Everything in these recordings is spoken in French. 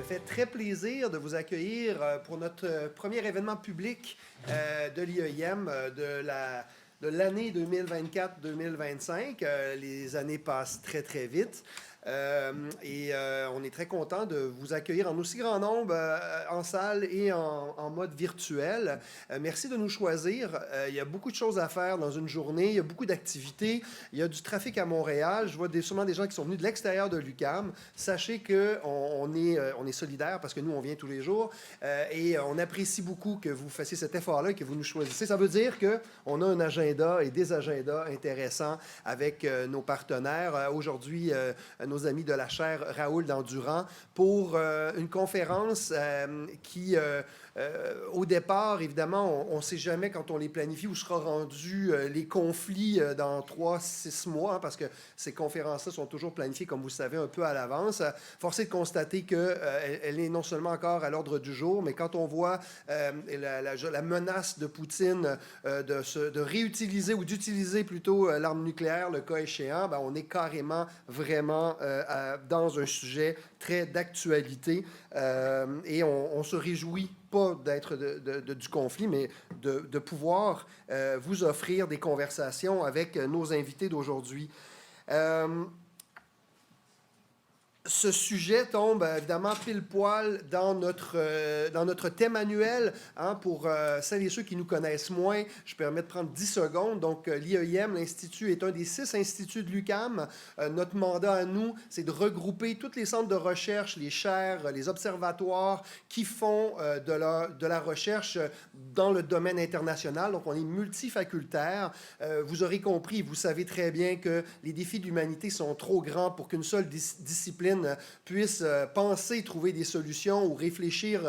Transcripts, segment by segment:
fait très plaisir de vous accueillir pour notre premier événement public de l'IEIM de l'année 2024-2025. Les années passent très, très vite. On est très content de vous accueillir en aussi grand nombre en salle et en mode virtuel. Merci de nous choisir. Il y a beaucoup de choses à faire dans une journée. Il y a beaucoup d'activités. Il y a du trafic à Montréal. Je vois sûrement des gens qui sont venus de l'extérieur de l'UQAM. Sachez qu'on est solidaires parce que nous, on vient tous les jours. Et on apprécie beaucoup que vous fassiez cet effort-là et que vous nous choisissez. Ça veut dire qu'on a un agenda et des agendas intéressants avec nos partenaires. Aujourd'hui, nos amis de la chaire Raoul d'Endurant pour une conférence qui, au départ, évidemment, on ne sait jamais quand on les planifie où sera rendu les conflits dans 3-6 mois, hein, parce que ces conférences-là sont toujours planifiées, comme vous le savez, un peu à l'avance. Force est de constater qu'elle est non seulement encore à l'ordre du jour, mais quand on voit la menace de Poutine de réutiliser ou d'utiliser plutôt l'arme nucléaire, le cas échéant, ben, on est carrément vraiment dans un sujet très d'actualité et on se réjouit pas d'être du conflit, mais de pouvoir vous offrir des conversations avec nos invités d'aujourd'hui. Ce sujet tombe évidemment pile poil dans notre thème annuel. Hein, pour celles et ceux qui nous connaissent moins, je permets de prendre 10 secondes. Donc, l'IEIM, l'Institut, est un des 6 instituts de l'UQAM. Notre mandat à nous, c'est de regrouper tous les centres de recherche, les chaires, les observatoires qui font de la recherche dans le domaine international. Donc, on est multifacultaire. Vous aurez compris, vous savez très bien que les défis de l'humanité sont trop grands pour qu'une seule discipline puisse penser, trouver des solutions ou réfléchir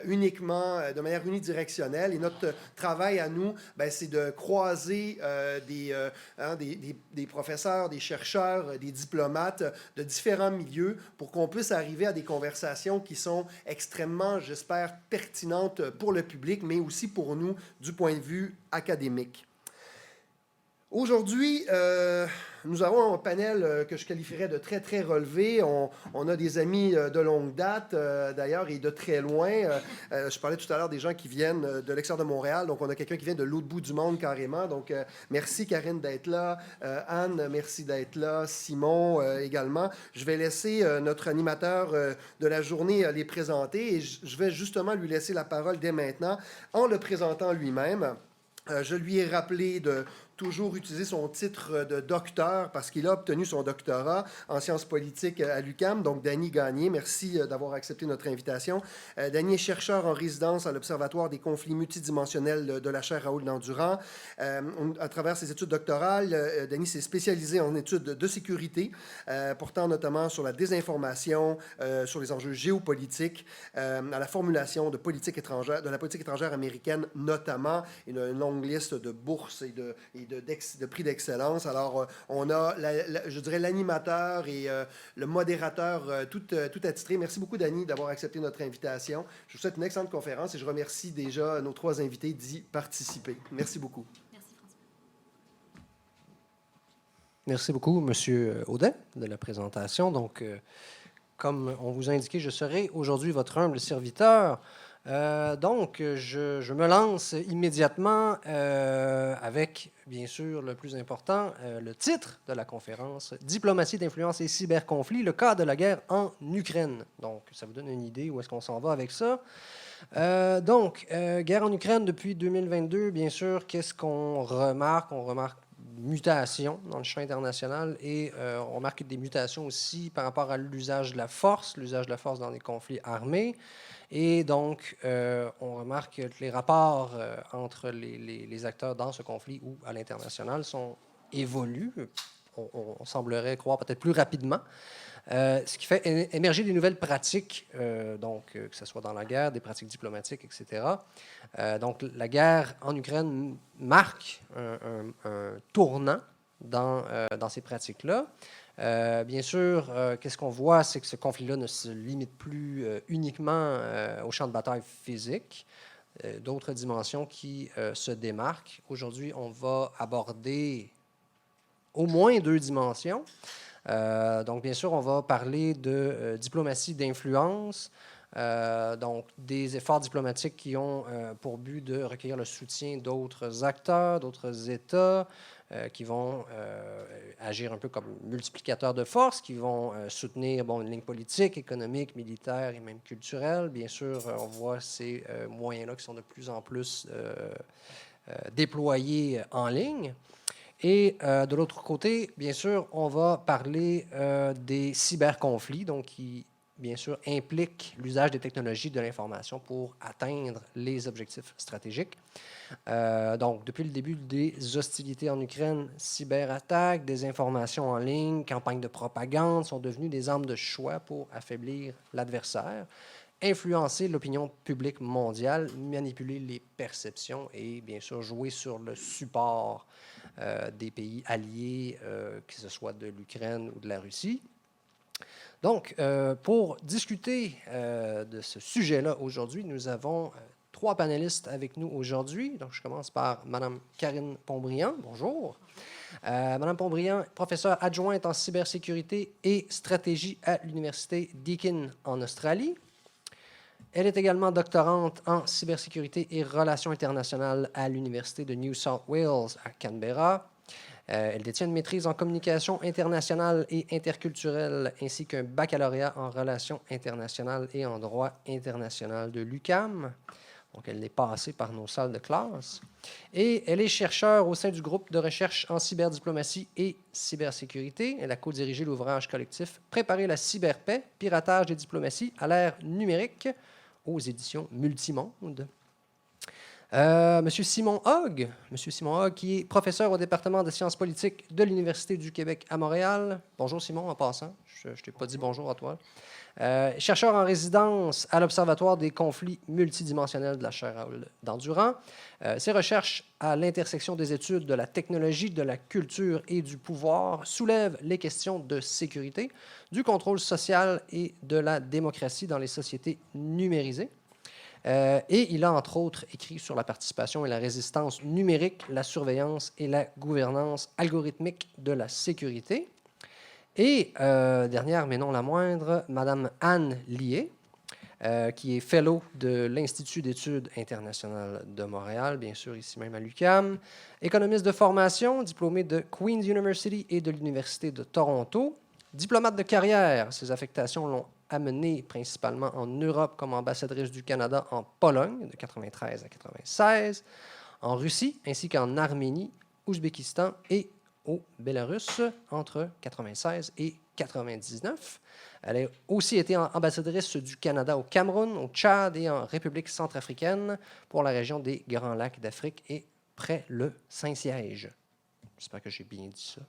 uniquement de manière unidirectionnelle. Et notre travail à nous, ben, c'est de croiser des professeurs, des chercheurs, des diplomates de différents milieux pour qu'on puisse arriver à des conversations qui sont extrêmement, j'espère, pertinentes pour le public, mais aussi pour nous du point de vue académique. Aujourd'hui, nous avons un panel que je qualifierais de très, très relevé. On a des amis de longue date, d'ailleurs, et de très loin. Je parlais tout à l'heure des gens qui viennent de l'extérieur de Montréal. Donc, on a quelqu'un qui vient de l'autre bout du monde, carrément. Donc, merci, Karine, d'être là. Anne, merci d'être là. Simon, également. Je vais laisser notre animateur de la journée les présenter. Et je vais justement lui laisser la parole dès maintenant en le présentant lui-même. Je lui ai rappelé de toujours utiliser son titre de docteur parce qu'il a obtenu son doctorat en sciences politiques à l'UQAM. Donc, Danny Gagné, merci d'avoir accepté notre invitation. Danny est chercheur en résidence à l'Observatoire des conflits multidimensionnels de la chaire Raoul d'Endurant. À travers ses études doctorales, Danny s'est spécialisé en études de sécurité, portant notamment sur la désinformation, sur les enjeux géopolitiques, à la formulation de la politique étrangère américaine notamment, une longue liste de bourses et de prix d'excellence. Alors, on a, je dirais, l'animateur et le modérateur tout attitré. Merci beaucoup, Danny, d'avoir accepté notre invitation. Je vous souhaite une excellente conférence et je remercie déjà nos 3 invités d'y participer. Merci beaucoup. Merci, François. Merci beaucoup, M. Audet, de la présentation. Donc, comme on vous a indiqué, je serai aujourd'hui votre humble serviteur. Donc, je me lance immédiatement avec, bien sûr, le plus important, le titre de la conférence, « Diplomatie d'influence et cyberconflit, le cas de la guerre en Ukraine ». Donc, ça vous donne une idée où est-ce qu'on s'en va avec ça. Guerre en Ukraine depuis 2022, bien sûr, qu'est-ce qu'on remarque? On remarque mutation dans le champ international et on remarque des mutations aussi par rapport à l'usage de la force dans les conflits armés. Et donc, on remarque que les rapports entre les acteurs dans ce conflit ou à l'international évoluent. On semblerait croire peut-être plus rapidement. Ce qui fait émerger des nouvelles pratiques, que ce soit dans la guerre, des pratiques diplomatiques, etc. Donc, la guerre en Ukraine marque un tournant dans ces pratiques-là. Bien sûr, qu'est-ce qu'on voit, c'est que ce conflit-là ne se limite plus uniquement au champ de bataille physique. D'autres dimensions qui se démarquent. Aujourd'hui, on va aborder au moins 2 dimensions. Donc, bien sûr, on va parler de diplomatie d'influence, donc des efforts diplomatiques qui ont pour but de recueillir le soutien d'autres acteurs, d'autres États, qui vont agir un peu comme multiplicateurs de force, qui vont soutenir une ligne politique, économique, militaire et même culturelle. Bien sûr, on voit ces moyens-là qui sont de plus en plus déployés en ligne. Et de l'autre côté, bien sûr, on va parler des cyberconflits, donc qui, bien sûr, impliquent l'usage des technologies de l'information pour atteindre les objectifs stratégiques. Donc, depuis le début des hostilités en Ukraine, cyberattaques, désinformation en ligne, campagnes de propagande sont devenues des armes de choix pour affaiblir l'adversaire, influencer l'opinion publique mondiale, manipuler les perceptions et, bien sûr, jouer sur le support des pays alliés, que ce soit de l'Ukraine ou de la Russie. Donc, pour discuter de ce sujet-là aujourd'hui, nous avons 3 panélistes avec nous aujourd'hui. Donc, je commence par Mme Karine Pontbriand. Bonjour. Mme Pontbriand, professeure adjointe en cybersécurité et stratégie à l'Université Deakin en Australie. Elle est également doctorante en cybersécurité et relations internationales à l'Université de New South Wales à Canberra. Elle détient une maîtrise en communication internationale et interculturelle ainsi qu'un baccalauréat en relations internationales et en droit international de l'UQAM. Donc, elle est passée par nos salles de classe. Et elle est chercheure au sein du groupe de recherche en cyberdiplomatie et cybersécurité. Elle a co-dirigé l'ouvrage collectif « Préparer la cyberpaix, piratage des diplomaties à l'ère numérique » aux éditions Multimonde. Monsieur Simon Hogg, qui est professeur au département de sciences politiques de l'Université du Québec à Montréal. Bonjour Simon, en passant. Je ne t'ai pas dit bonjour à toi. Chercheur en résidence à l'Observatoire des conflits multidimensionnels de la chaire Raoul Dandurand. Ses recherches à l'intersection des études de la technologie, de la culture et du pouvoir soulèvent les questions de sécurité, du contrôle social et de la démocratie dans les sociétés numérisées. Et il a, entre autres, écrit sur la participation et la résistance numérique, la surveillance et la gouvernance algorithmique de la sécurité. Et, dernière mais non la moindre, Mme Anne Lié, qui est fellow de l'Institut d'études internationales de Montréal, bien sûr, ici même à l'UQAM, économiste de formation, diplômée de Queen's University et de l'Université de Toronto, diplomate de carrière. Ses affectations l'ont amenée principalement en Europe comme ambassadrice du Canada en Pologne de 1993 à 1996, en Russie ainsi qu'en Arménie, Ouzbékistan et au Bélarus entre 1996 et 1999. Elle a aussi été ambassadrice du Canada au Cameroun, au Tchad et en République centrafricaine pour la région des Grands Lacs d'Afrique et près le Saint-Siège. J'espère que j'ai bien dit ça.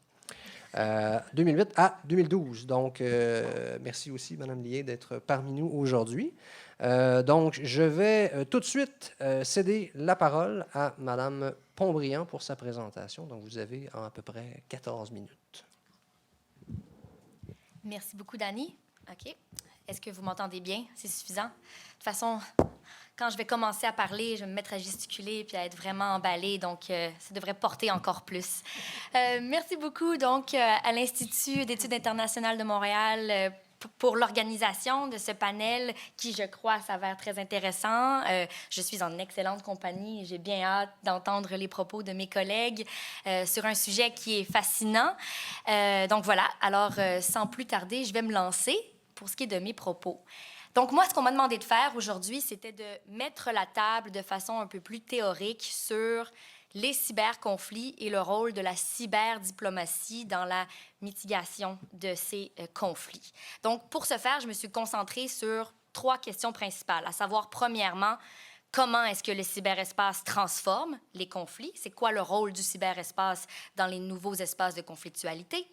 2008 à 2012. Donc, merci aussi, Mme Lié, d'être parmi nous aujourd'hui. Donc, je vais tout de suite céder la parole à Mme Pontbriand pour sa présentation. Donc, vous avez à peu près 14 minutes. Merci beaucoup, Dani. OK. Est-ce que vous m'entendez bien? C'est suffisant? De toute façon, quand je vais commencer à parler, je vais me mettre à gesticuler puis à être vraiment emballée. Donc, ça devrait porter encore plus. Merci beaucoup, donc, à l'Institut d'études internationales de Montréal pour l'organisation de ce panel qui, je crois, s'avère très intéressant. Je suis en excellente compagnie et j'ai bien hâte d'entendre les propos de mes collègues sur un sujet qui est fascinant. Donc, voilà. Alors, sans plus tarder, je vais me lancer pour ce qui est de mes propos. Donc, moi, ce qu'on m'a demandé de faire aujourd'hui, c'était de mettre la table de façon un peu plus théorique sur les cyberconflits et le rôle de la cyberdiplomatie dans la mitigation de ces conflits. Donc, pour ce faire, je me suis concentrée sur 3 questions principales, à savoir, premièrement, comment est-ce que le cyberespace transforme les conflits? C'est quoi le rôle du cyberespace dans les nouveaux espaces de conflictualité?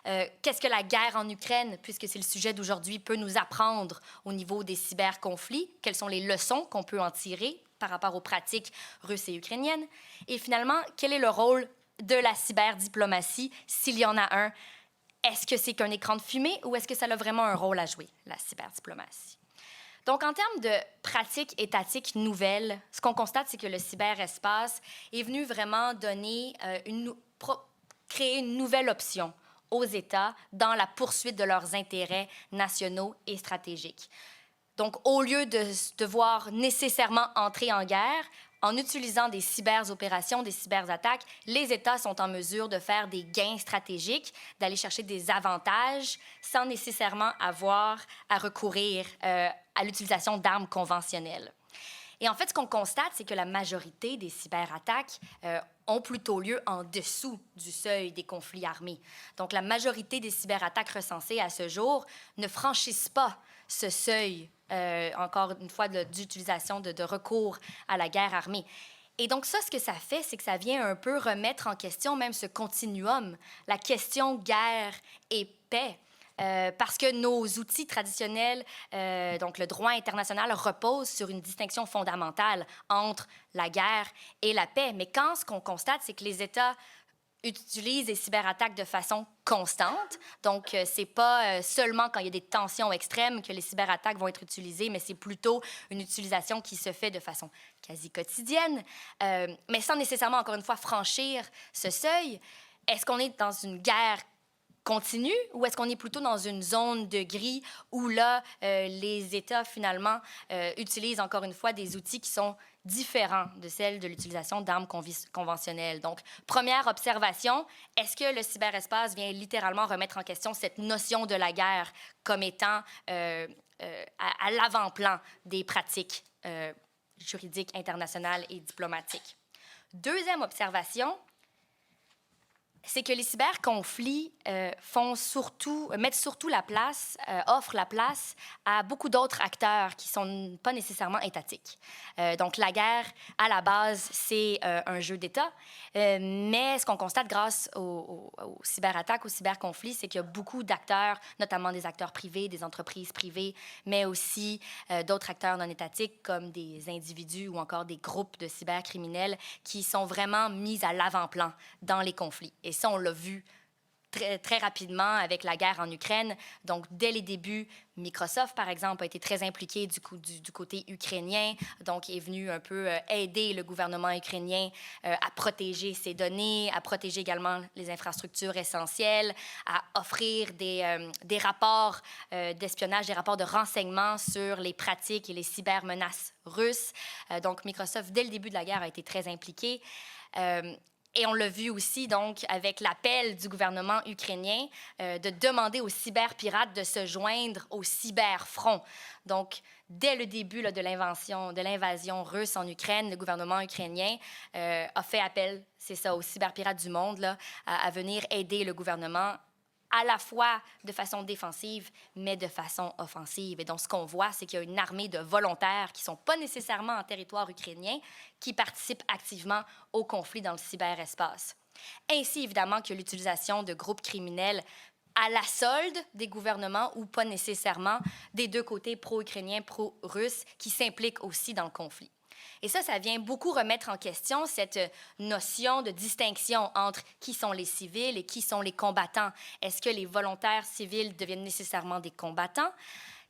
Qu'est-ce que la guerre en Ukraine, puisque c'est le sujet d'aujourd'hui, peut nous apprendre au niveau des cyberconflits? Quelles sont les leçons qu'on peut en tirer par rapport aux pratiques russes et ukrainiennes? Et finalement, quel est le rôle de la cyberdiplomatie, s'il y en a un? Est-ce que c'est qu'un écran de fumée ou est-ce que ça a vraiment un rôle à jouer, la cyberdiplomatie? Donc, en termes de pratiques étatiques nouvelles, ce qu'on constate, c'est que le cyberespace est venu vraiment donner créer une nouvelle option aux États dans la poursuite de leurs intérêts nationaux et stratégiques. Donc, au lieu de devoir nécessairement entrer en guerre, en utilisant des cyberopérations, des cyberattaques, les États sont en mesure de faire des gains stratégiques, d'aller chercher des avantages sans nécessairement avoir à recourir à l'utilisation d'armes conventionnelles. Et en fait, ce qu'on constate, c'est que la majorité des cyberattaques ont plutôt lieu en dessous du seuil des conflits armés. Donc, la majorité des cyberattaques recensées à ce jour ne franchissent pas ce seuil, encore une fois, d'utilisation de recours à la guerre armée. Et donc ça, ce que ça fait, c'est que ça vient un peu remettre en question même ce continuum, la question guerre et paix. Parce que nos outils traditionnels, donc le droit international, repose sur une distinction fondamentale entre la guerre et la paix. Mais quand ce qu'on constate, c'est que les États utilisent les cyberattaques de façon constante. Donc, c'est pas seulement quand il y a des tensions extrêmes que les cyberattaques vont être utilisées, mais c'est plutôt une utilisation qui se fait de façon quasi quotidienne, mais sans nécessairement, encore une fois, franchir ce seuil. Est-ce qu'on est dans une guerre continue ou est-ce qu'on est plutôt dans une zone de gris où là, les États, finalement, utilisent encore une fois des outils qui sont différents de celles de l'utilisation d'armes conventionnelles. Donc, première observation, est-ce que le cyberespace vient littéralement remettre en question cette notion de la guerre comme étant à l'avant-plan des pratiques juridiques internationales et diplomatiques? Deuxième observation, c'est que les cyberconflits mettent surtout la place, offrent la place à beaucoup d'autres acteurs qui ne sont pas nécessairement étatiques. Donc, la guerre, à la base, c'est un jeu d'État, mais ce qu'on constate grâce aux cyberattaques, aux cyberconflits, c'est qu'il y a beaucoup d'acteurs, notamment des acteurs privés, des entreprises privées, mais aussi d'autres acteurs non étatiques comme des individus ou encore des groupes de cybercriminels qui sont vraiment mis à l'avant-plan dans les conflits. Et ça, on l'a vu très, très rapidement avec la guerre en Ukraine. Donc, dès les débuts, Microsoft, par exemple, a été très impliqué du côté ukrainien, donc est venu un peu aider le gouvernement ukrainien à protéger ses données, à protéger également les infrastructures essentielles, à offrir des rapports d'espionnage, des rapports de renseignement sur les pratiques et les cybermenaces russes. Donc, Microsoft, dès le début de la guerre, a été très impliqué. Et on l'a vu aussi, donc, avec l'appel du gouvernement ukrainien de demander aux cyberpirates de se joindre au cyberfront. Donc, dès le début là, de l'invasion russe en Ukraine, le gouvernement ukrainien a fait appel, c'est ça, aux cyberpirates du monde là, à venir aider le gouvernement à la fois de façon défensive, mais de façon offensive. Et donc, ce qu'on voit, c'est qu'il y a une armée de volontaires qui ne sont pas nécessairement en territoire ukrainien, qui participent activement au conflit dans le cyberespace. Ainsi, évidemment, que l'utilisation de groupes criminels à la solde des gouvernements ou pas nécessairement des deux côtés pro-ukrainiens, pro-russes, qui s'impliquent aussi dans le conflit. Et ça vient beaucoup remettre en question cette notion de distinction entre qui sont les civils et qui sont les combattants. Est-ce que les volontaires civils deviennent nécessairement des combattants?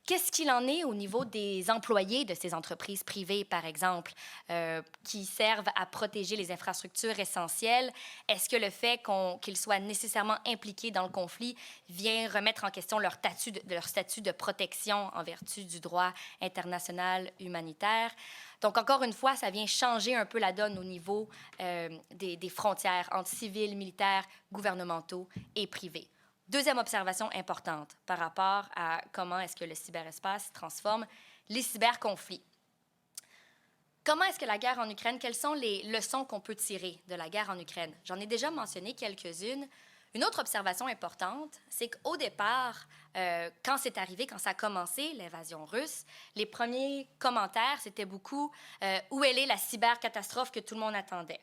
Qu'est-ce qu'il en est au niveau des employés de ces entreprises privées, par exemple, qui servent à protéger les infrastructures essentielles? Est-ce que le fait qu'ils soient nécessairement impliqués dans le conflit vient remettre en question leur statut de protection en vertu du droit international humanitaire? Donc, encore une fois, ça vient changer un peu la donne au niveau des frontières entre civils, militaires, gouvernementaux et privés. Deuxième observation importante par rapport à comment est-ce que le cyberespace transforme les cyberconflits. Comment est-ce que la guerre en Ukraine, quelles sont les leçons qu'on peut tirer de la guerre en Ukraine? J'en ai déjà mentionné quelques-unes. Une autre observation importante, c'est qu'au départ, quand c'est arrivé, quand ça a commencé, l'invasion russe, les premiers commentaires, c'était beaucoup où elle est la cybercatastrophe que tout le monde attendait?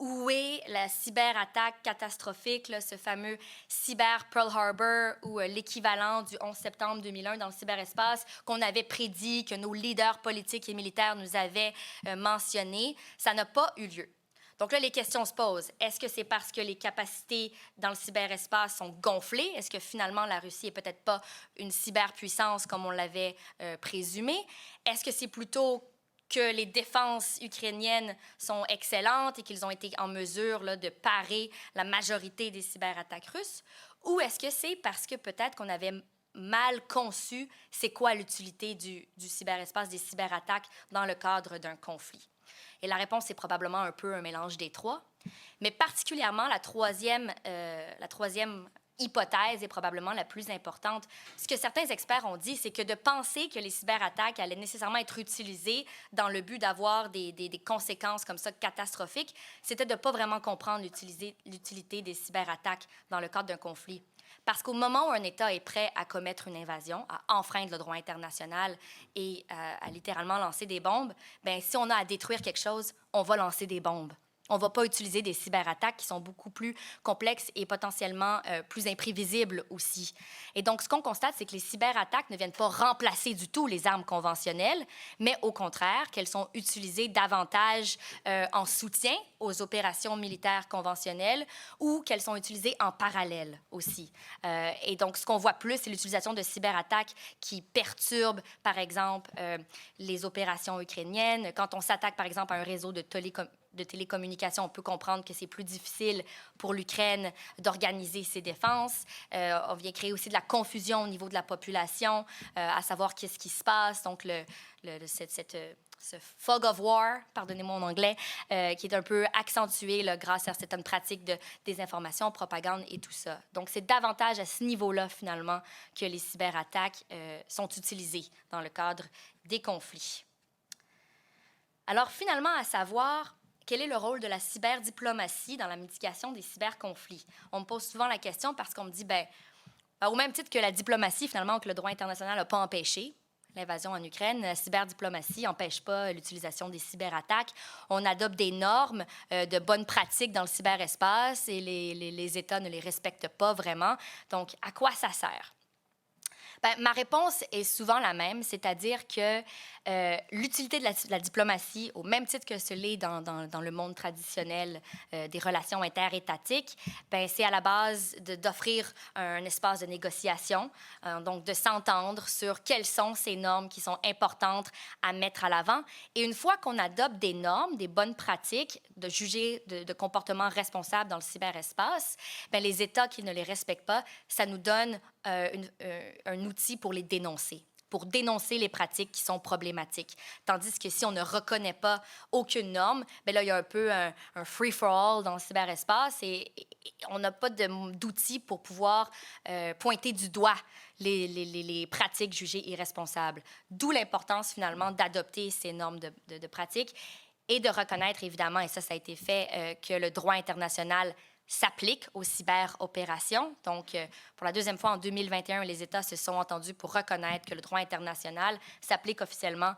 Où est la cyberattaque catastrophique, là, ce fameux cyber Pearl Harbor ou l'équivalent du 11 septembre 2001 dans le cyberespace qu'on avait prédit, que nos leaders politiques et militaires nous avaient mentionné? Ça n'a pas eu lieu. Donc là, les questions se posent. Est-ce que c'est parce que les capacités dans le cyberespace sont gonflées? Est-ce que finalement la Russie est peut-être pas une cyberpuissance comme on l'avait présumé? Est-ce que c'est plutôt que les défenses ukrainiennes sont excellentes et qu'ils ont été en mesure là, de parer la majorité des cyberattaques russes? Ou est-ce que c'est parce que peut-être qu'on avait mal conçu c'est quoi l'utilité du cyberespace, des cyberattaques dans le cadre d'un conflit? Et la réponse est probablement un peu un mélange des trois. Mais particulièrement, la troisième hypothèse est probablement la plus importante. Ce que certains experts ont dit, c'est que de penser que les cyberattaques allaient nécessairement être utilisées dans le but d'avoir des conséquences comme ça catastrophiques, c'était de ne pas vraiment comprendre l'utilité des cyberattaques dans le cadre d'un conflit. Parce qu'au moment où un État est prêt à commettre une invasion, à enfreindre le droit international et à littéralement lancer des bombes, bien, si on a à détruire quelque chose, on va lancer des bombes. On ne va pas utiliser des cyberattaques qui sont beaucoup plus complexes et potentiellement plus imprévisibles aussi. Et donc, ce qu'on constate, c'est que les cyberattaques ne viennent pas remplacer du tout les armes conventionnelles, mais au contraire, qu'elles sont utilisées davantage en soutien aux opérations militaires conventionnelles ou qu'elles sont utilisées en parallèle aussi. Et donc, ce qu'on voit plus, c'est l'utilisation de cyberattaques qui perturbent, par exemple, les opérations ukrainiennes. Quand on s'attaque, par exemple, à un réseau de télécommunications, on peut comprendre que c'est plus difficile pour l'Ukraine d'organiser ses défenses. On vient créer aussi de la confusion au niveau de la population, à savoir qu'est-ce qui se passe. Donc, ce fog of war, pardonnez-moi mon anglais, qui est un peu accentué là, grâce à certaines pratiques de désinformation, propagande et tout ça. Donc, c'est davantage à ce niveau-là, finalement, que les cyberattaques sont utilisées dans le cadre des conflits. Alors, finalement, à savoir, quel est le rôle de la cyberdiplomatie dans la mitigation des cyberconflits? On me pose souvent la question parce qu'on me dit, au même titre que la diplomatie, finalement, que le droit international n'a pas empêché l'invasion en Ukraine, la cyberdiplomatie n'empêche pas l'utilisation des cyberattaques. On adopte des normes de bonnes pratiques dans le cyberespace et les États ne les respectent pas vraiment. Donc, à quoi ça sert? Ma réponse est souvent la même, c'est-à-dire que l'utilité de la diplomatie, au même titre que ce l'est dans le monde traditionnel des relations interétatiques, c'est à la base d'offrir un espace de négociation, donc de s'entendre sur quelles sont ces normes qui sont importantes à mettre à l'avant. Et une fois qu'on adopte des normes, des bonnes pratiques, de juger de comportements responsables dans le cyberespace, les États qui ne les respectent pas, ça nous donne un outil pour les dénoncer, pour dénoncer les pratiques qui sont problématiques. Tandis que si on ne reconnaît pas aucune norme, là, il y a un peu un free-for-all dans le cyberespace et on n'a pas d'outils pour pouvoir pointer du doigt les pratiques jugées irresponsables. D'où l'importance, finalement, d'adopter ces normes de pratiques et de reconnaître, évidemment, et ça a été fait, que le droit international s'applique aux cyberopérations. Donc, pour la deuxième fois en 2021, les États se sont entendus pour reconnaître que le droit international s'applique officiellement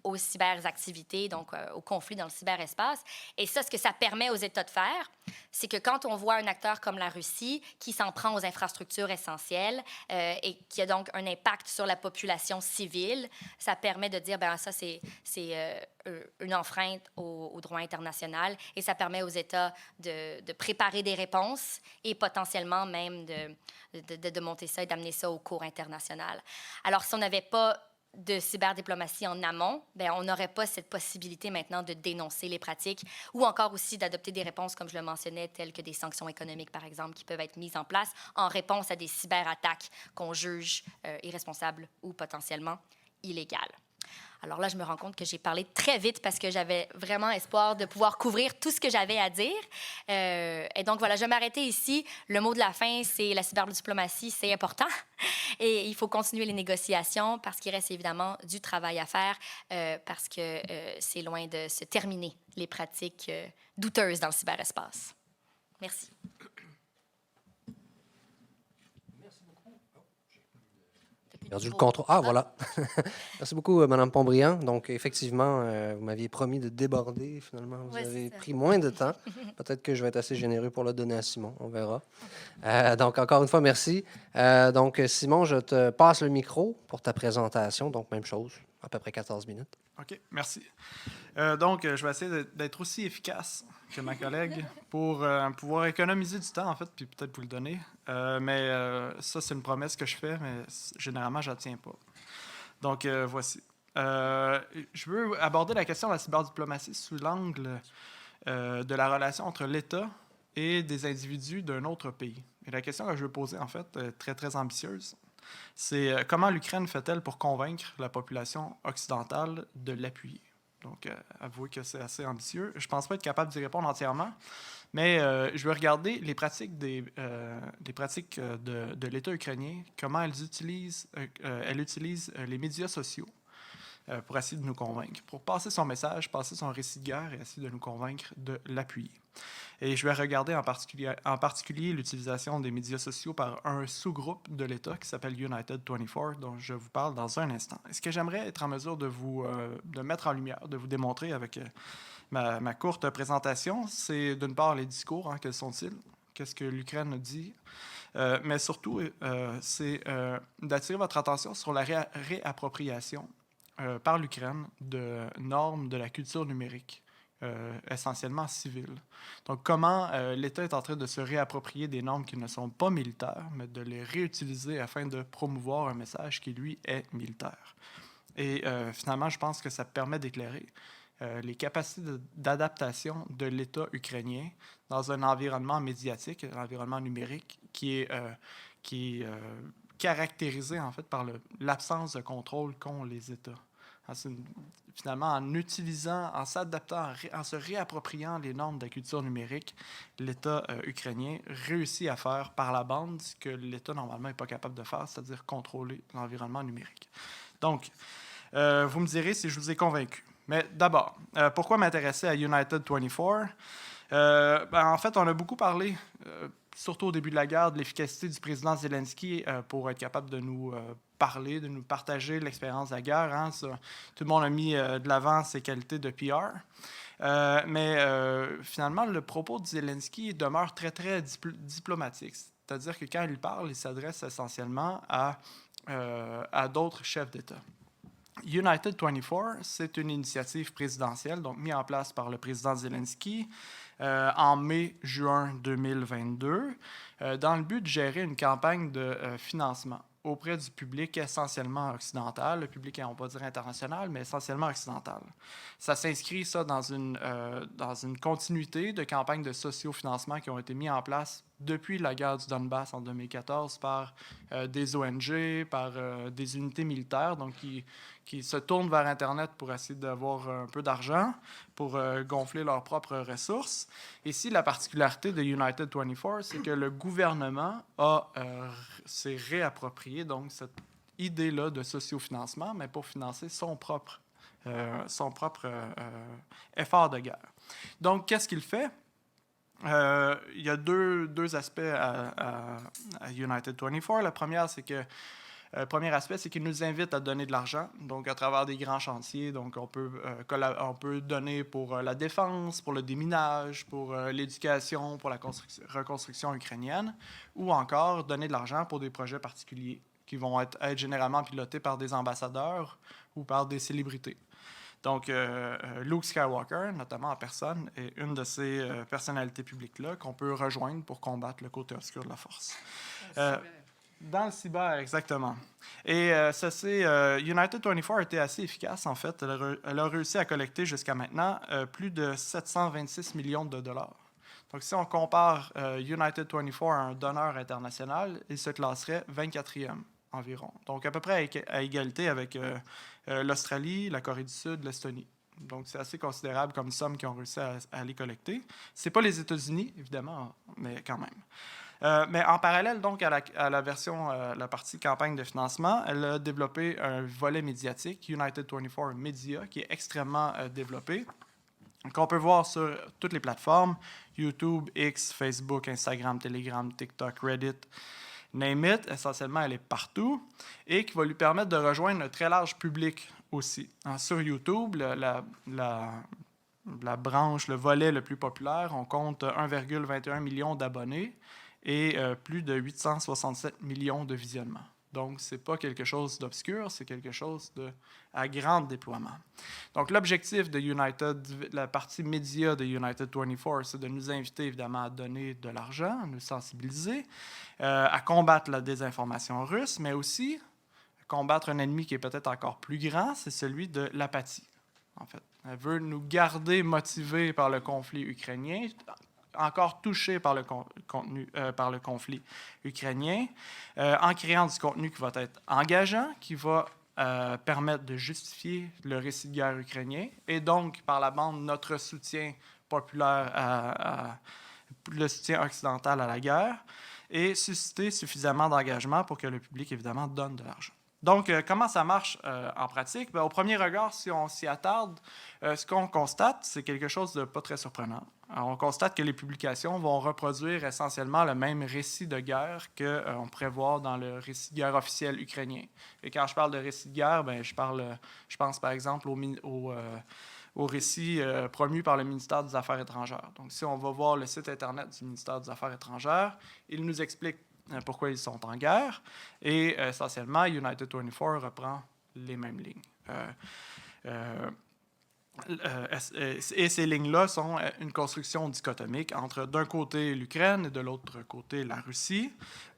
aux cyberactivités, donc au conflit dans le cyberespace. Et ça, ce que ça permet aux États de faire, c'est que quand on voit un acteur comme la Russie qui s'en prend aux infrastructures essentielles et qui a donc un impact sur la population civile, ça permet de dire, ça, c'est une enfreinte au droit international et ça permet aux États de préparer des réponses et potentiellement même de monter ça et d'amener ça au cours international. Alors, si on n'avait pas de cyberdiplomatie en amont, on n'aurait pas cette possibilité maintenant de dénoncer les pratiques ou encore aussi d'adopter des réponses, comme je le mentionnais, telles que des sanctions économiques, par exemple, qui peuvent être mises en place en réponse à des cyberattaques qu'on juge irresponsables ou potentiellement illégales. Alors là, je me rends compte que j'ai parlé très vite parce que j'avais vraiment espoir de pouvoir couvrir tout ce que j'avais à dire. Et donc, voilà, je vais m'arrêter ici. Le mot de la fin, c'est la cyberdiplomatie, c'est important. Et il faut continuer les négociations parce qu'il reste évidemment du travail à faire parce que c'est loin de se terminer, les pratiques douteuses dans le cyberespace. Merci. Perdu le contrôle. Ah, voilà. Merci beaucoup, Mme Pontbriand. Donc, effectivement, vous m'aviez promis de déborder. Finalement, vous avez pris moins de temps. Peut-être que je vais être assez généreux pour le donner à Simon. On verra. Donc, encore une fois, merci. Donc, Simon, je te passe le micro pour ta présentation. Donc, même chose, à peu près 14 minutes. OK, merci. Donc, je vais essayer d'être aussi efficace que ma collègue pour pouvoir économiser du temps, en fait, puis peut-être vous le donner. Mais ça, c'est une promesse que je fais, mais généralement, je ne la tiens pas. Donc, voici. je veux aborder la question de la cyberdiplomatie sous l'angle de la relation entre l'État et des individus d'un autre pays. Et la question que je veux poser, en fait, est très, très ambitieuse. C'est comment l'Ukraine fait-elle pour convaincre la population occidentale de l'appuyer? Donc, avouez que c'est assez ambitieux. Je ne pense pas être capable d'y répondre entièrement, mais je vais regarder les pratiques de l'État ukrainien, comment elle utilise les médias sociaux pour essayer de nous convaincre, pour passer son message, passer son récit de guerre et essayer de nous convaincre de l'appuyer. Et je vais regarder en particulier l'utilisation des médias sociaux par un sous-groupe de l'État qui s'appelle United 24, dont je vous parle dans un instant. Et ce que j'aimerais être en mesure de mettre en lumière, de vous démontrer avec ma courte présentation, c'est d'une part les discours, hein, quels sont-ils, qu'est-ce que l'Ukraine dit, mais surtout, c'est d'attirer votre attention sur la réappropriation par l'Ukraine de normes de la culture numérique, essentiellement civile. Donc, comment l'État est en train de se réapproprier des normes qui ne sont pas militaires, mais de les réutiliser afin de promouvoir un message qui, lui, est militaire. Et finalement, je pense que ça permet d'éclairer les capacités d'adaptation de l'État ukrainien dans un environnement médiatique, un environnement numérique qui est caractérisé en fait par l'absence de contrôle qu'ont les États. Finalement, en utilisant, en s'adaptant, en se réappropriant les normes de la culture numérique, l'État ukrainien réussit à faire par la bande ce que l'État normalement n'est pas capable de faire, c'est-à-dire contrôler l'environnement numérique. Donc, vous me direz si je vous ai convaincu. Mais d'abord, pourquoi m'intéresser à United 24? En fait, on a beaucoup parlé, surtout au début de la guerre, de l'efficacité du président Zelensky pour être capable de nous parler, de nous partager l'expérience de la guerre. Hein. Tout le monde a mis de l'avant ses qualités de PR. Mais finalement, le propos de Zelensky demeure très, très diplomatique. C'est-à-dire que quand il parle, il s'adresse essentiellement à d'autres chefs d'État. United 24, c'est une initiative présidentielle, donc mise en place par le président Zelensky en mai-juin 2022, dans le but de gérer une campagne de financement auprès du public essentiellement occidental, le public, on va dire international, mais essentiellement occidental. Ça s'inscrit, ça, dans une continuité de campagnes de sociofinancement qui ont été mises en place depuis la guerre du Donbass en 2014 par des ONG, par des unités militaires, donc qui se tournent vers Internet pour essayer d'avoir un peu d'argent, pour gonfler leurs propres ressources. Ici, la particularité de United 24, c'est que le gouvernement s'est réapproprié donc cette idée-là de sociofinancement, mais pour financer son propre effort de guerre. Donc, qu'est-ce qu'il fait? Il y a deux aspects à United 24. Le premier aspect, c'est qu'il nous invite à donner de l'argent, donc à travers des grands chantiers. Donc, on peut donner pour la défense, pour le déminage, pour l'éducation, pour la reconstruction ukrainienne, ou encore donner de l'argent pour des projets particuliers qui vont être généralement pilotés par des ambassadeurs ou par des célébrités. Donc, Luke Skywalker, notamment en personne, est une de ces personnalités publiques-là qu'on peut rejoindre pour combattre le côté obscur de la force. Dans le cyber, exactement. Et United 24 a été assez efficace, en fait. Elle a réussi à collecter jusqu'à maintenant plus de 726 millions de dollars. Donc, si on compare United 24 à un donneur international, il se classerait 24e environ. Donc, à peu près à égalité avec l'Australie, la Corée du Sud, l'Estonie. Donc, c'est assez considérable comme somme qu'ils ont réussi à les collecter. Ce n'est pas les États-Unis, évidemment, mais quand même. Mais en parallèle, donc, à la partie campagne de financement, elle a développé un volet médiatique, United 24 Media, qui est extrêmement développé, qu'on peut voir sur toutes les plateformes, YouTube, X, Facebook, Instagram, Telegram, TikTok, Reddit, name it. Essentiellement, elle est partout, et qui va lui permettre de rejoindre un très large public aussi. Sur YouTube, la branche, le volet le plus populaire, on compte 1,21 million d'abonnés et plus de 867 millions de visionnements. Donc, ce n'est pas quelque chose d'obscur, c'est quelque chose à grand déploiement. Donc, l'objectif de United, la partie média de United 24, c'est de nous inviter évidemment à donner de l'argent, à nous sensibiliser, à combattre la désinformation russe, mais aussi, combattre un ennemi qui est peut-être encore plus grand, c'est celui de l'apathie, en fait. Elle veut nous garder motivés par le conflit ukrainien, encore touchés par le conflit ukrainien, en créant du contenu qui va être engageant, qui va permettre de justifier le récit de guerre ukrainien, et donc, par la bande, notre soutien populaire, le soutien occidental à la guerre, et susciter suffisamment d'engagement pour que le public, évidemment, donne de l'argent. Donc, comment ça marche en pratique? Bien, au premier regard, si on s'y attarde, ce qu'on constate, c'est quelque chose de pas très surprenant. Alors, on constate que les publications vont reproduire essentiellement le même récit de guerre qu'on pourrait voir dans le récit de guerre officiel ukrainien. Et quand je parle de récit de guerre, bien, je pense par exemple au récit promu par le ministère des Affaires étrangères. Donc, si on va voir le site Internet du ministère des Affaires étrangères, il nous explique pourquoi ils sont en guerre. Et essentiellement, United 24 reprend les mêmes lignes. Et ces lignes-là sont une construction dichotomique entre d'un côté l'Ukraine et de l'autre côté la Russie,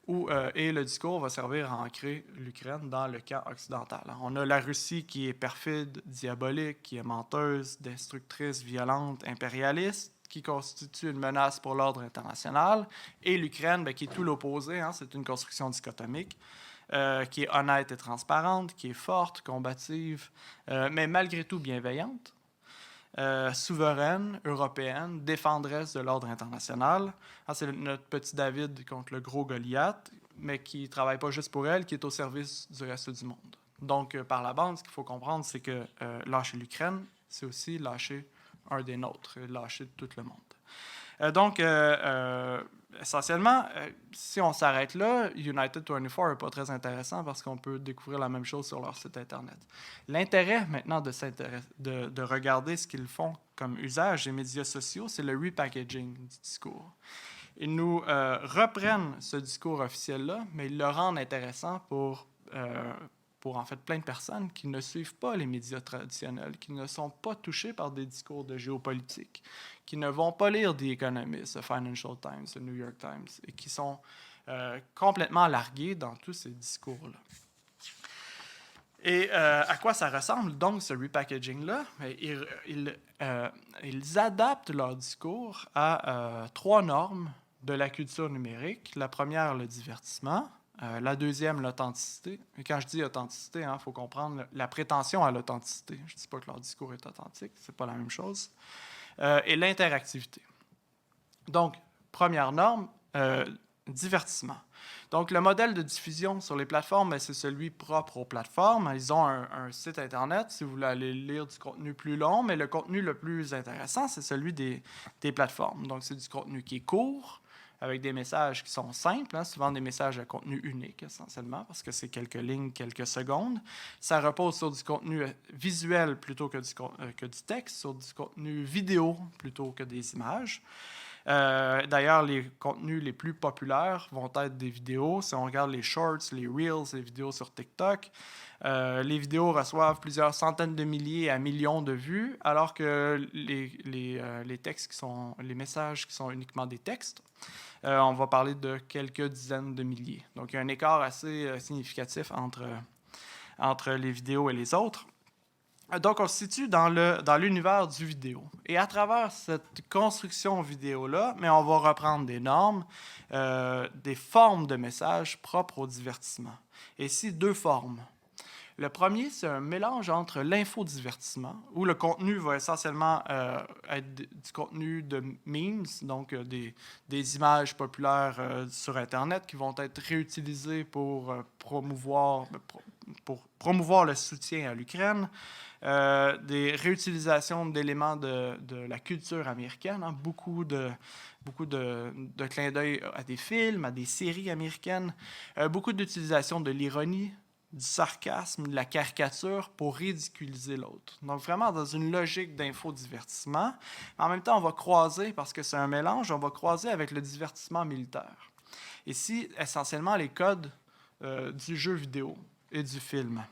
et le discours va servir à ancrer l'Ukraine dans le camp occidental. On a la Russie qui est perfide, diabolique, qui est menteuse, destructrice, violente, impérialiste, qui constitue une menace pour l'ordre international, et l'Ukraine, bien, qui est tout l'opposé, hein, c'est une construction dichotomique, qui est honnête et transparente, qui est forte, combative, mais malgré tout bienveillante, souveraine, européenne, défendresse de l'ordre international. C'est notre petit David contre le gros Goliath, mais qui ne travaille pas juste pour elle, qui est au service du reste du monde. Donc, par la bande, ce qu'il faut comprendre, c'est que lâcher l'Ukraine, c'est aussi lâcher un des nôtres, lâcher tout le monde. Donc, essentiellement, si on s'arrête là, United 24 n'est pas très intéressant parce qu'on peut découvrir la même chose sur leur site Internet. L'intérêt maintenant de regarder ce qu'ils font comme usage des médias sociaux, c'est le repackaging du discours. Ils nous reprennent ce discours officiel-là, mais ils le rendent intéressant pour en fait plein de personnes qui ne suivent pas les médias traditionnels, qui ne sont pas touchés par des discours de géopolitique, qui ne vont pas lire The Economist, The Financial Times, The New York Times, et qui sont complètement largués dans tous ces discours-là. Et à quoi ça ressemble, donc, ce repackaging-là? Ils adaptent leur discours à trois normes de la culture numérique. La première, le divertissement. La deuxième, l'authenticité. Et quand je dis authenticité, il faut comprendre la prétention à l'authenticité. Je ne dis pas que leur discours est authentique, ce n'est pas la même chose. Et l'interactivité. Donc, première norme, divertissement. Donc, le modèle de diffusion sur les plateformes, c'est celui propre aux plateformes. Ils ont un site Internet, si vous voulez aller lire du contenu plus long, mais le contenu le plus intéressant, c'est celui des plateformes. Donc, c'est du contenu qui est court, avec des messages qui sont simples, souvent des messages à contenu unique, essentiellement, parce que c'est quelques lignes, quelques secondes. Ça repose sur du contenu visuel plutôt que du texte, sur du contenu vidéo plutôt que des images. D'ailleurs, les contenus les plus populaires vont être des vidéos. Si on regarde les shorts, les reels, les vidéos sur TikTok, les vidéos reçoivent plusieurs centaines de milliers à millions de vues, alors que les textes les messages qui sont uniquement des textes, on va parler de quelques dizaines de milliers. Donc, il y a un écart assez significatif entre les vidéos et les autres. Donc, on se situe dans l'univers du vidéo. Et à travers cette construction vidéo-là, mais on va reprendre des normes, des formes de messages propres au divertissement. Et ici, deux formes. Le premier, c'est un mélange entre l'infodivertissement, où le contenu va essentiellement être du contenu de memes, donc des images populaires sur Internet qui vont être réutilisées pour promouvoir le soutien à l'Ukraine, des réutilisations d'éléments de la culture américaine, beaucoup de clins d'œil à des films, à des séries américaines, beaucoup d'utilisation de l'ironie, du sarcasme, de la caricature pour ridiculiser l'autre. Donc, vraiment dans une logique d'infodivertissement. En même temps, on va croiser, parce que c'est un mélange, on va croiser avec le divertissement militaire. Ici, essentiellement, les codes du jeu vidéo et du film.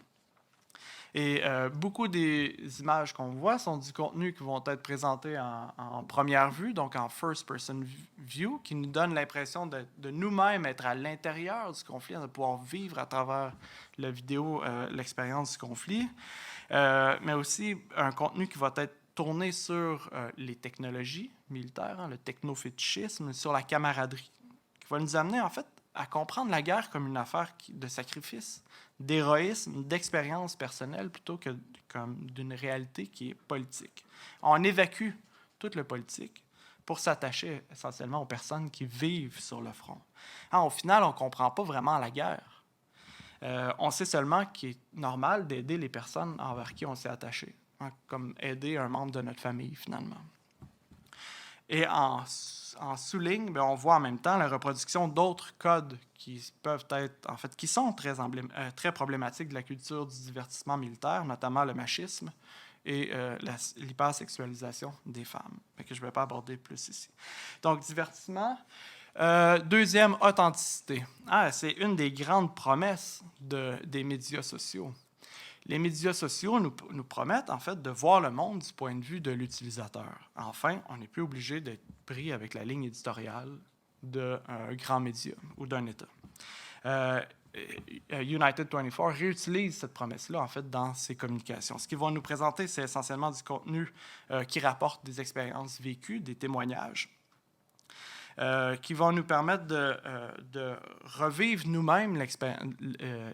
Et beaucoup des images qu'on voit sont du contenu qui vont être présentés en première vue, donc en first-person view, qui nous donne l'impression de nous-mêmes être à l'intérieur du conflit, de pouvoir vivre à travers la vidéo l'expérience du conflit, mais aussi un contenu qui va être tourné sur les technologies militaires, le technofétichisme, sur la camaraderie, qui va nous amener en fait à comprendre la guerre comme une affaire de sacrifice, d'héroïsme, d'expérience personnelle plutôt que comme d'une réalité qui est politique. On évacue toute le politique pour s'attacher essentiellement aux personnes qui vivent sur le front. Au final, on ne comprend pas vraiment la guerre. On sait seulement qu'il est normal d'aider les personnes envers qui on s'est attaché, comme aider un membre de notre famille, finalement. Et en sous-ligne, bien, on voit en même temps la reproduction d'autres codes qui peuvent être, en fait, qui sont très problématiques de la culture du divertissement militaire, notamment le machisme et l'hypersexualisation des femmes, que je ne vais pas aborder plus ici. Donc, divertissement. Deuxième, authenticité. C'est une des grandes promesses des médias sociaux. Les médias sociaux nous promettent, en fait, de voir le monde du point de vue de l'utilisateur. Enfin, on n'est plus obligé d'être pris avec la ligne éditoriale d'un grand média ou d'un État. United 24 réutilise cette promesse-là, en fait, dans ses communications. Ce qu'ils vont nous présenter, c'est essentiellement du contenu qui rapporte des expériences vécues, des témoignages, qui vont nous permettre de revivre nous-mêmes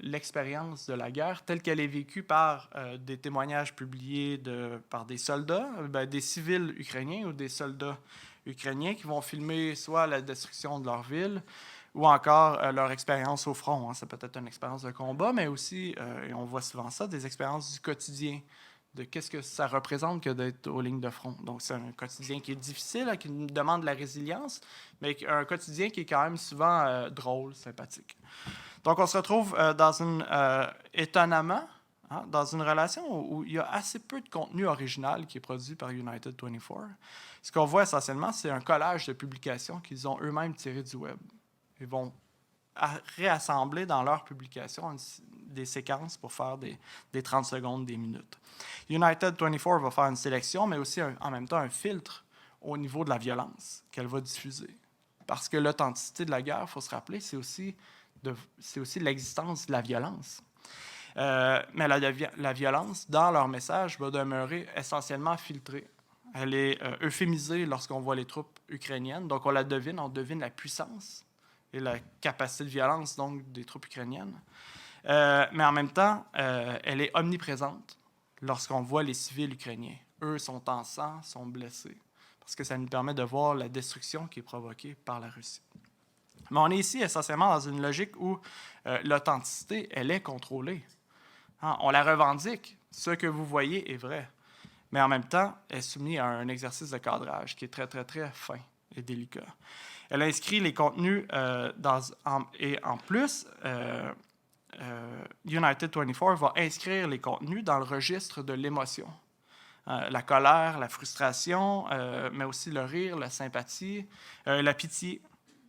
l'expérience de la guerre telle qu'elle est vécue par des témoignages publiés par des soldats, des civils ukrainiens ou des soldats ukrainiens qui vont filmer soit la destruction de leur ville ou encore leur expérience au front. Ça peut être une expérience de combat, mais aussi, et on voit souvent ça, des expériences du quotidien, de qu'est-ce que ça représente que d'être aux lignes de front. Donc, c'est un quotidien qui est difficile, qui nous demande de la résilience, mais un quotidien qui est quand même souvent drôle, sympathique. Donc, on se retrouve étonnamment, dans une relation où il y a assez peu de contenu original qui est produit par United 24. Ce qu'on voit essentiellement, c'est un collage de publications qu'ils ont eux-mêmes tirées du web. Ils vont réassembler dans leurs publications des séquences pour faire des 30 secondes, des minutes. United 24 va faire une sélection, mais aussi en même temps un filtre au niveau de la violence qu'elle va diffuser. Parce que l'authenticité de la guerre, il faut se rappeler, c'est aussi l'existence de la violence. Mais la violence, dans leur message, va demeurer essentiellement filtrée. Elle est euphémisée lorsqu'on voit les troupes ukrainiennes. Donc, on devine la puissance et la capacité de violence donc, des troupes ukrainiennes. Mais en même temps, elle est omniprésente lorsqu'on voit les civils ukrainiens. Eux sont en sang, sont blessés, parce que ça nous permet de voir la destruction qui est provoquée par la Russie. Mais on est ici essentiellement dans une logique où l'authenticité, elle est contrôlée. On la revendique. Ce que vous voyez est vrai. Mais en même temps, elle est soumise à un exercice de cadrage qui est très, très, très fin et délicat. Elle inscrit les contenus et en plus, United 24 va inscrire les contenus dans le registre de l'émotion. La colère, la frustration, mais aussi le rire, la sympathie, la pitié,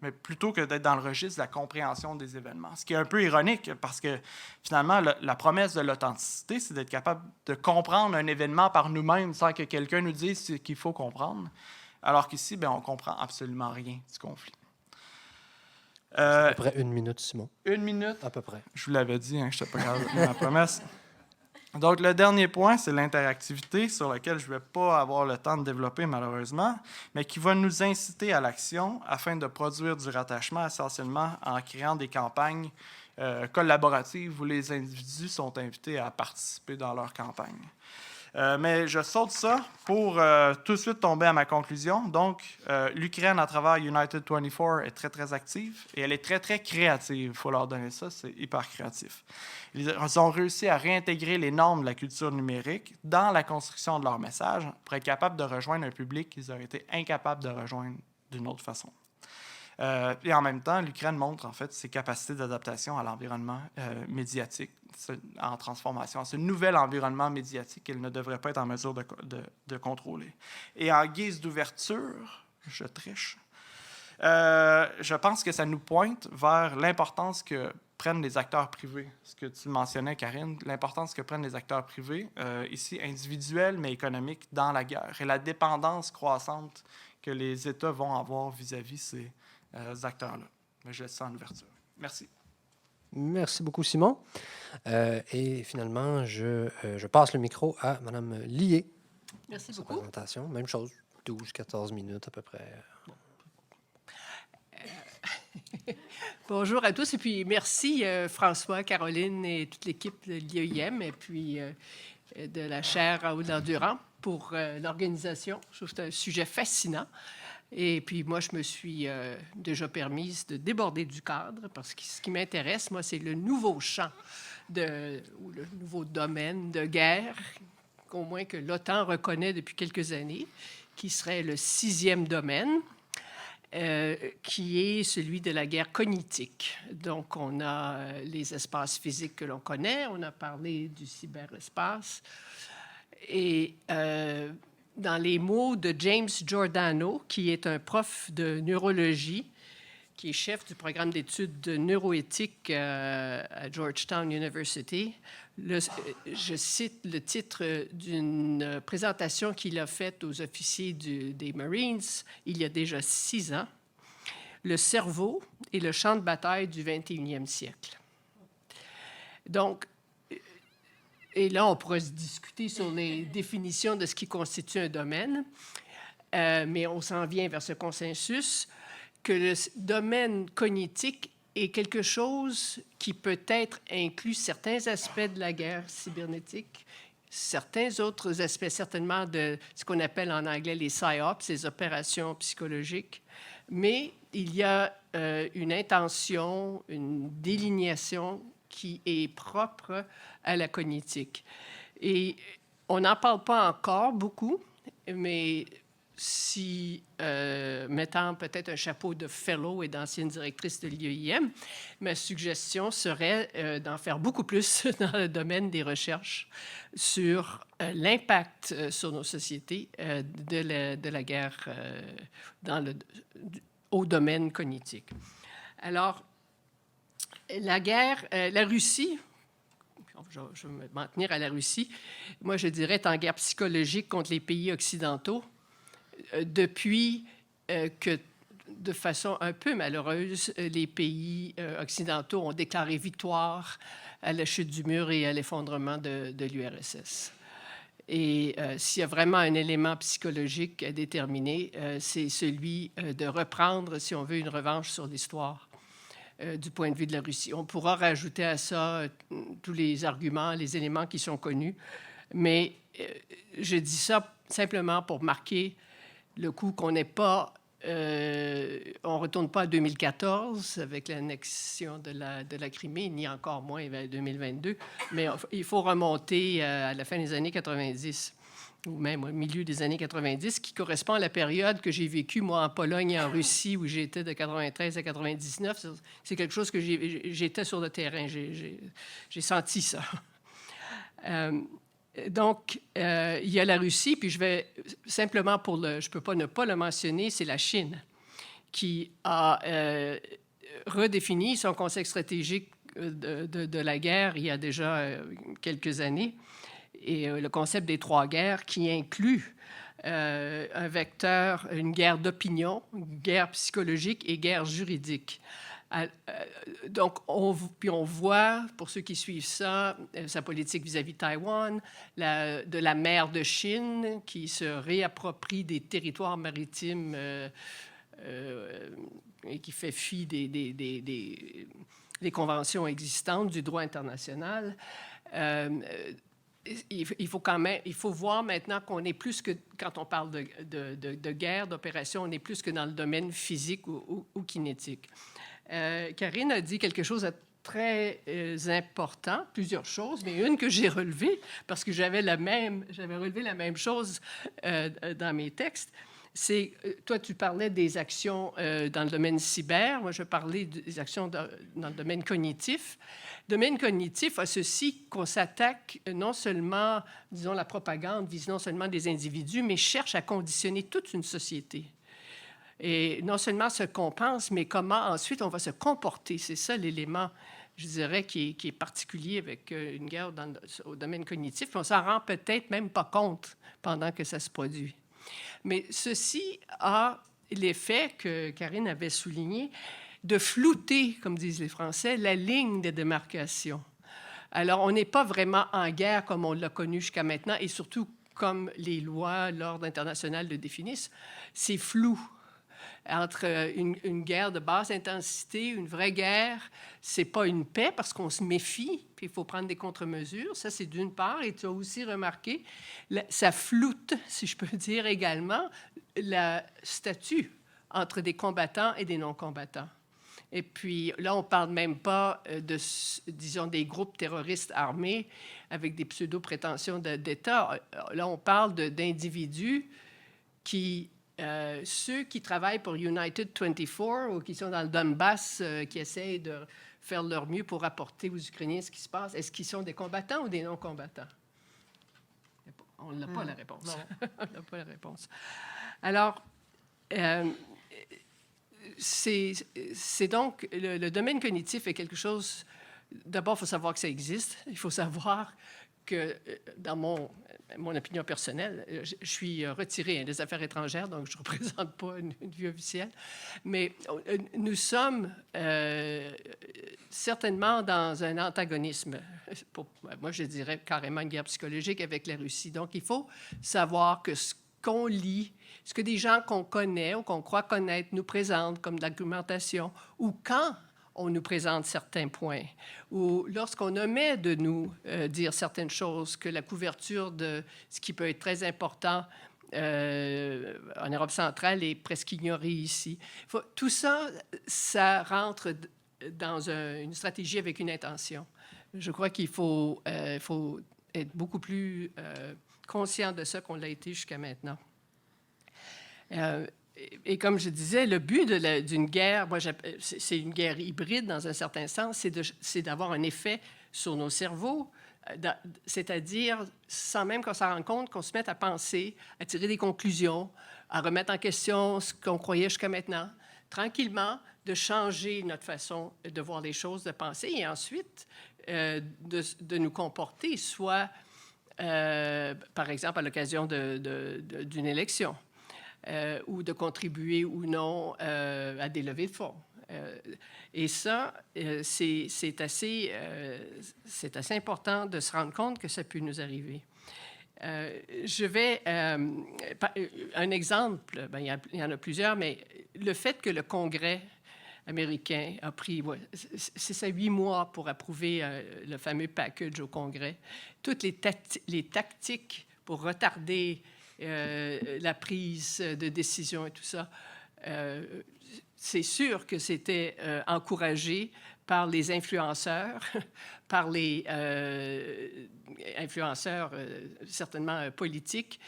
mais plutôt que d'être dans le registre de la compréhension des événements. Ce qui est un peu ironique, parce que finalement, la promesse de l'authenticité, c'est d'être capable de comprendre un événement par nous-mêmes sans que quelqu'un nous dise ce qu'il faut comprendre, alors qu'ici, on ne comprend absolument rien du conflit. C'est à peu près 1 minute, Simon. 1 minute? À peu près. Je vous l'avais dit, je n'étais pas capable de ma promesse. Donc, le dernier point, c'est l'interactivité, sur lequel je ne vais pas avoir le temps de développer, malheureusement, mais qui va nous inciter à l'action afin de produire du rattachement, essentiellement en créant des campagnes collaboratives où les individus sont invités à participer dans leur campagne. Mais je saute ça pour tout de suite tomber à ma conclusion. Donc, l'Ukraine, à travers United 24, est très, très active et elle est très, très créative. Il faut leur donner ça, c'est hyper créatif. Ils ont réussi à réintégrer les normes de la culture numérique dans la construction de leur message pour être capables de rejoindre un public qu'ils auraient été incapables de rejoindre d'une autre façon. Et en même temps, l'Ukraine montre en fait ses capacités d'adaptation à l'environnement médiatique en transformation, à ce nouvel environnement médiatique qu'elle ne devrait pas être en mesure de contrôler. Et en guise d'ouverture, je triche, je pense que ça nous pointe vers l'importance que prennent les acteurs privés. Ce que tu mentionnais, Karine, l'importance que prennent les acteurs privés, ici individuels mais économiques, dans la guerre, et la dépendance croissante que les États vont avoir vis-à-vis ces acteurs-là. Mais je laisse ça en ouverture. Merci. Merci beaucoup, Simon. Et finalement, je passe le micro à Mme Lié. Merci Pour sa beaucoup. présentation. Même chose, 12-14 minutes à peu près. Bonjour à tous et puis merci François, Caroline et toute l'équipe de l'IEIM et puis de la chaire à Haut-Endurant pour l'organisation. Je trouve que c'est un sujet fascinant. Et puis moi, je me suis déjà permise de déborder du cadre parce que ce qui m'intéresse, moi, c'est le nouveau champ ou le nouveau domaine de guerre, qu'au moins que l'OTAN reconnaît depuis quelques années, qui serait le 6e domaine. Qui est celui de la guerre cognitique. Donc, on a les espaces physiques que l'on connaît, on a parlé du cyberespace. Et dans les mots de James Giordano, qui est un prof de neurologie, qui est chef du programme d'études de neuroéthique à Georgetown University, je cite le titre d'une présentation qu'il a faite aux officiers des Marines il y a déjà 6 ans, « Le cerveau et le champ de bataille du 21e siècle ». Donc, et là, on pourrait se discuter sur les définitions de ce qui constitue un domaine, mais on s'en vient vers ce consensus que le domaine cognitique est quelque chose qui peut-être inclut certains aspects de la guerre cybernétique, certains autres aspects certainement de ce qu'on appelle en anglais les PSYOPs, les opérations psychologiques, mais il y a une intention, une délinéation qui est propre à la cognitique. Et on n'en parle pas encore beaucoup, mais si, mettant peut-être un chapeau de fellow et d'ancienne directrice de l'IEIM, ma suggestion serait d'en faire beaucoup plus dans le domaine des recherches sur l'impact sur nos sociétés de la guerre au domaine cognitique. Alors, la guerre, la Russie, je vais m'en tenir à la Russie, moi je dirais est en guerre psychologique contre les pays occidentaux, depuis que, de façon un peu malheureuse, les pays occidentaux ont déclaré victoire à la chute du mur et à l'effondrement de l'URSS. Et s'il y a vraiment un élément psychologique à déterminer, c'est celui de reprendre, si on veut, une revanche sur l'histoire du point de vue de la Russie. On pourra rajouter à ça tous les arguments, les éléments qui sont connus, mais je dis ça simplement pour marquer le coup qu'on n'est pas, on ne retourne pas à 2014 avec l'annexion de la Crimée, ni encore moins vers 2022, mais il faut remonter à la fin des années 90, ou même au milieu des années 90, qui correspond à la période que j'ai vécue, moi, en Pologne et en Russie, où j'étais de 93 à 99. C'est quelque chose que j'étais sur le terrain, j'ai senti ça. Donc, il y a la Russie, puis je vais simplement je ne peux pas ne pas le mentionner, c'est la Chine qui a redéfini son concept stratégique de la guerre il y a déjà quelques années, et le concept des 3 guerres qui inclut un vecteur, une guerre d'opinion, une guerre psychologique et guerre juridique. Donc, on voit, pour ceux qui suivent ça, sa politique vis-à-vis de Taïwan, de la mer de Chine qui se réapproprie des territoires maritimes et qui fait fi des conventions existantes du droit international. Il faut voir maintenant qu'on est plus que, quand on parle de guerre, d'opération, on est plus que dans le domaine physique ou kinétique. Karine a dit quelque chose de très important, plusieurs choses, mais une que j'ai relevée, parce que j'avais relevé la même chose dans mes textes, c'est, toi, tu parlais des actions dans le domaine cyber, moi, je parlais des actions dans le domaine cognitif. Le domaine cognitif a ceci qu'on s'attaque non seulement, disons, la propagande vise non seulement des individus, mais cherche à conditionner toute une société. Et non seulement ce qu'on pense, mais comment ensuite on va se comporter. C'est ça l'élément, je dirais, qui est particulier avec une guerre au domaine cognitif. On s'en rend peut-être même pas compte pendant que ça se produit. Mais ceci a l'effet que Karine avait souligné de flouter, comme disent les Français, la ligne de démarcation. Alors, on n'est pas vraiment en guerre comme on l'a connu jusqu'à maintenant, et surtout comme les lois, l'ordre international le définissent. C'est flou. Entre une guerre de basse intensité, une vraie guerre, c'est pas une paix parce qu'on se méfie, puis il faut prendre des contre-mesures. Ça, c'est d'une part. Et tu as aussi remarqué, ça floute, si je peux dire également, le statut entre des combattants et des non-combattants. Et puis là, on ne parle même pas disons, des groupes terroristes armés avec des pseudo-prétentions d'État. Là, on parle d'individus qui, ceux qui travaillent pour United 24 ou qui sont dans le Donbass, qui essayent de faire leur mieux pour apporter aux Ukrainiens ce qui se passe. Est-ce qu'ils sont des combattants ou des non-combattants? On n'a pas la réponse. On n'a pas la réponse. Alors, c'est donc, le domaine cognitif est quelque chose, d'abord, il faut savoir que ça existe. Il faut savoir que, dans mon opinion personnelle, je suis retirée des affaires étrangères, donc je ne représente pas une vue officielle, mais nous sommes certainement dans un antagonisme, moi je dirais carrément une guerre psychologique avec la Russie. Donc il faut savoir que ce qu'on lit, ce que des gens qu'on connaît ou qu'on croit connaître nous présentent comme documentation, ou quand on nous présente certains points, ou lorsqu'on omet de nous dire certaines choses, que la couverture de ce qui peut être très important en Europe centrale est presque ignorée ici. Tout ça, ça rentre dans une stratégie avec une intention. Je crois qu'il faut être beaucoup plus conscient de ça qu'on l'a été jusqu'à maintenant. Et comme je disais, le but d'une guerre, moi, c'est une guerre hybride dans un certain sens, c'est d'avoir un effet sur nos cerveaux, c'est-à-dire, sans même qu'on s'en rende compte, qu'on se mette à penser, à tirer des conclusions, à remettre en question ce qu'on croyait jusqu'à maintenant, tranquillement, de changer notre façon de voir les choses, de penser, et ensuite de nous comporter, soit, par exemple, à l'occasion d'une élection. Ou de contribuer ou non à des levées de fonds. Et ça, c'est assez important de se rendre compte que ça peut nous arriver. Je vais... un exemple, ben, il y en a plusieurs, mais le fait que le Congrès américain a pris, c'est ça, 8 mois pour approuver le fameux package au Congrès, toutes les tactiques pour retarder la prise de décision et tout ça, c'est sûr que c'était encouragé par les influenceurs, par les influenceurs certainement politiques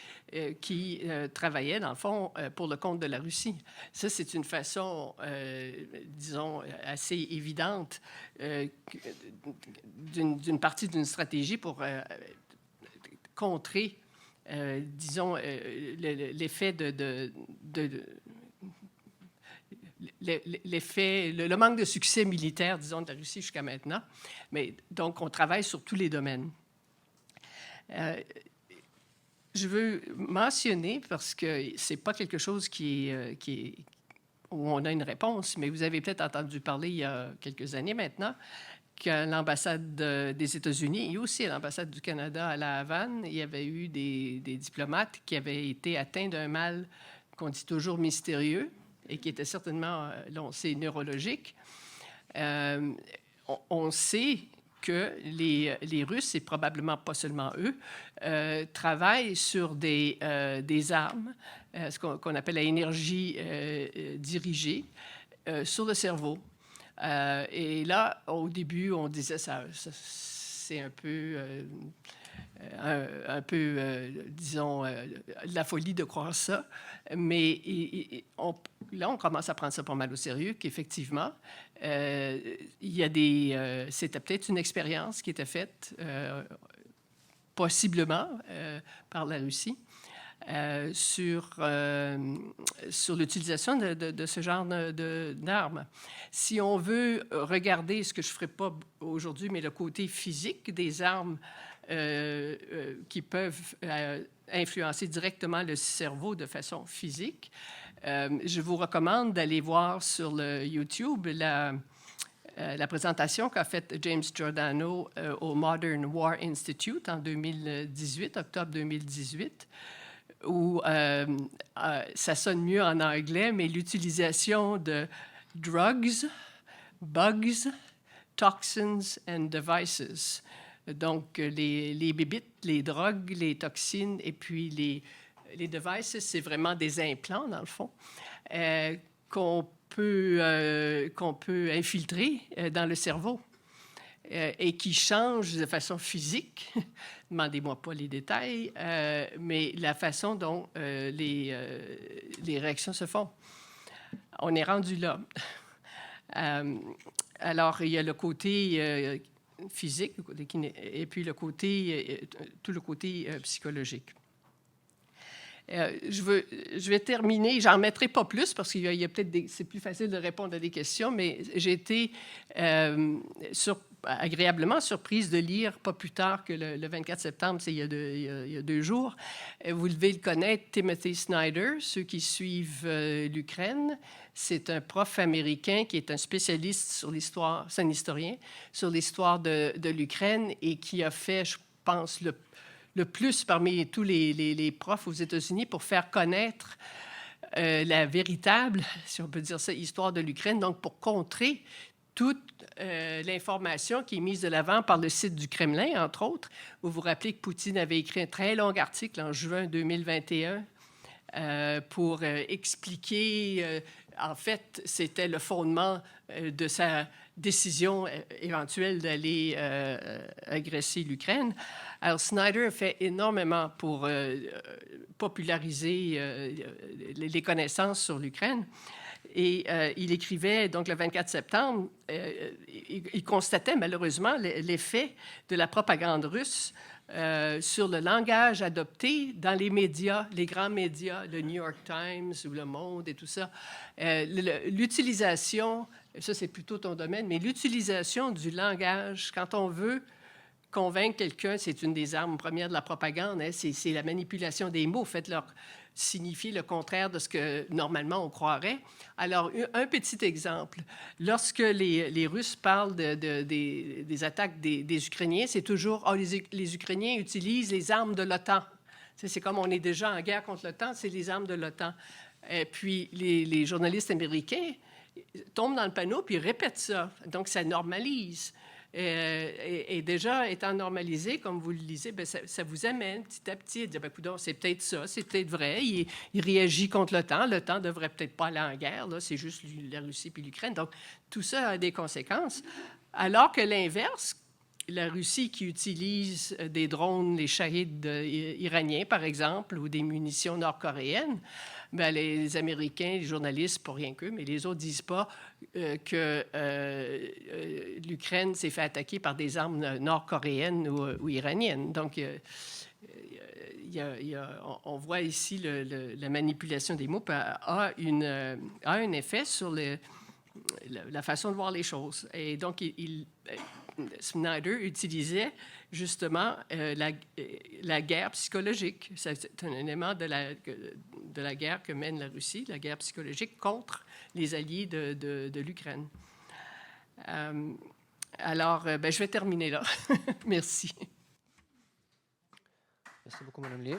qui travaillaient, dans le fond, pour le compte de la Russie. Ça, c'est une façon, disons, assez évidente d'une partie d'une stratégie pour contrer disons, l'effet le manque de succès militaire, disons, de la Russie jusqu'à maintenant. Mais donc, on travaille sur tous les domaines. Je veux mentionner, parce que c'est pas quelque chose où on a une réponse, mais vous avez peut-être entendu parler il y a quelques années maintenant, qu'à l'ambassade des États-Unis et aussi à l'ambassade du Canada à La Havane, il y avait eu des diplomates qui avaient été atteints d'un mal qu'on dit toujours mystérieux et qui était certainement, là, on sait, neurologique. On sait que les Russes, et probablement pas seulement eux, travaillent sur des armes, ce qu'on appelle la énergie dirigée, sur le cerveau. Et là, au début, on disait ça c'est un peu, disons, de la folie de croire ça. Mais là, on commence à prendre ça pas mal au sérieux, qu'effectivement, il y a c'était peut-être une expérience qui était faite, possiblement, par la Russie. sur l'utilisation de ce genre d'armes. Si on veut regarder, ce que je ne ferai pas aujourd'hui, mais le côté physique des armes qui peuvent influencer directement le cerveau de façon physique, je vous recommande d'aller voir sur le YouTube la présentation qu'a faite James Giordano au Modern War Institute en 2018, octobre 2018, où ça sonne mieux en anglais, mais l'utilisation de drugs, bugs, toxins and devices. Donc, les bébites, les drogues, les toxines et puis les devices, c'est vraiment des implants, dans le fond, qu'on peut infiltrer dans le cerveau et qui changent de façon physique. Demandez-moi pas les détails, mais la façon dont les réactions se font. On est rendu là. Alors, il y a le côté physique et puis tout le côté psychologique. Je vais terminer. J'en mettrai pas plus parce qu'il y a peut-être c'est plus facile de répondre à des questions, mais j'ai été agréablement surprise de lire, pas plus tard que le 24 septembre, c'est il y a 2 jours. Vous devez le connaître, Timothy Snyder, ceux qui suivent l'Ukraine. C'est un prof américain qui est un spécialiste sur l'histoire, c'est un historien, sur l'histoire de l'Ukraine et qui a fait, je pense, le plus parmi tous les profs aux États-Unis pour faire connaître la véritable, si on peut dire ça, histoire de l'Ukraine, donc pour contrer toute l'information qui est mise de l'avant par le site du Kremlin, entre autres. Vous vous rappelez que Poutine avait écrit un très long article en juin 2021 pour expliquer, en fait, c'était le fondement de sa décision éventuelle d'aller agresser l'Ukraine. Alors, Snyder a fait énormément pour populariser les connaissances sur l'Ukraine. Et il écrivait, donc le 24 septembre, il constatait malheureusement l'effet de la propagande russe sur le langage adopté dans les médias, les grands médias, le New York Times ou Le Monde et tout ça. L'utilisation, ça c'est plutôt ton domaine, mais l'utilisation du langage, quand on veut convaincre quelqu'un, c'est une des armes premières de la propagande, hein, c'est la manipulation des mots. Faites-leur signifier le contraire de ce que normalement on croirait. Alors, un petit exemple. Lorsque les Russes parlent des attaques des Ukrainiens, c'est toujours « les Ukrainiens utilisent les armes de l'OTAN ». C'est comme on est déjà en guerre contre l'OTAN, c'est les armes de l'OTAN. Et puis, les journalistes américains tombent dans le panneau puis répètent ça. Donc, ça normalise. Et déjà, étant normalisé, comme vous le lisez, bien, ça vous amène petit à petit à dire, bien, coudonc, c'est peut-être ça, c'est peut-être vrai. Il réagit contre l'OTAN. L'OTAN ne devrait peut-être pas aller en guerre. Là, c'est juste la Russie puis l'Ukraine. Donc, tout ça a des conséquences. Alors que l'inverse, la Russie qui utilise des drones, les Shahed iraniens, par exemple, ou des munitions nord-coréennes, bien, les Américains, les journalistes, pas rien qu'eux, mais les autres ne disent pas que l'Ukraine s'est fait attaquer par des armes nord-coréennes ou iraniennes. Donc, on voit ici la manipulation des mots a un effet sur la façon de voir les choses. Et donc, Snyder utilisait justement la guerre psychologique. C'est un élément de la guerre que mène la Russie, la guerre psychologique contre les alliés de l'Ukraine. Alors, je vais terminer là. Merci. Merci beaucoup, Mme Lié.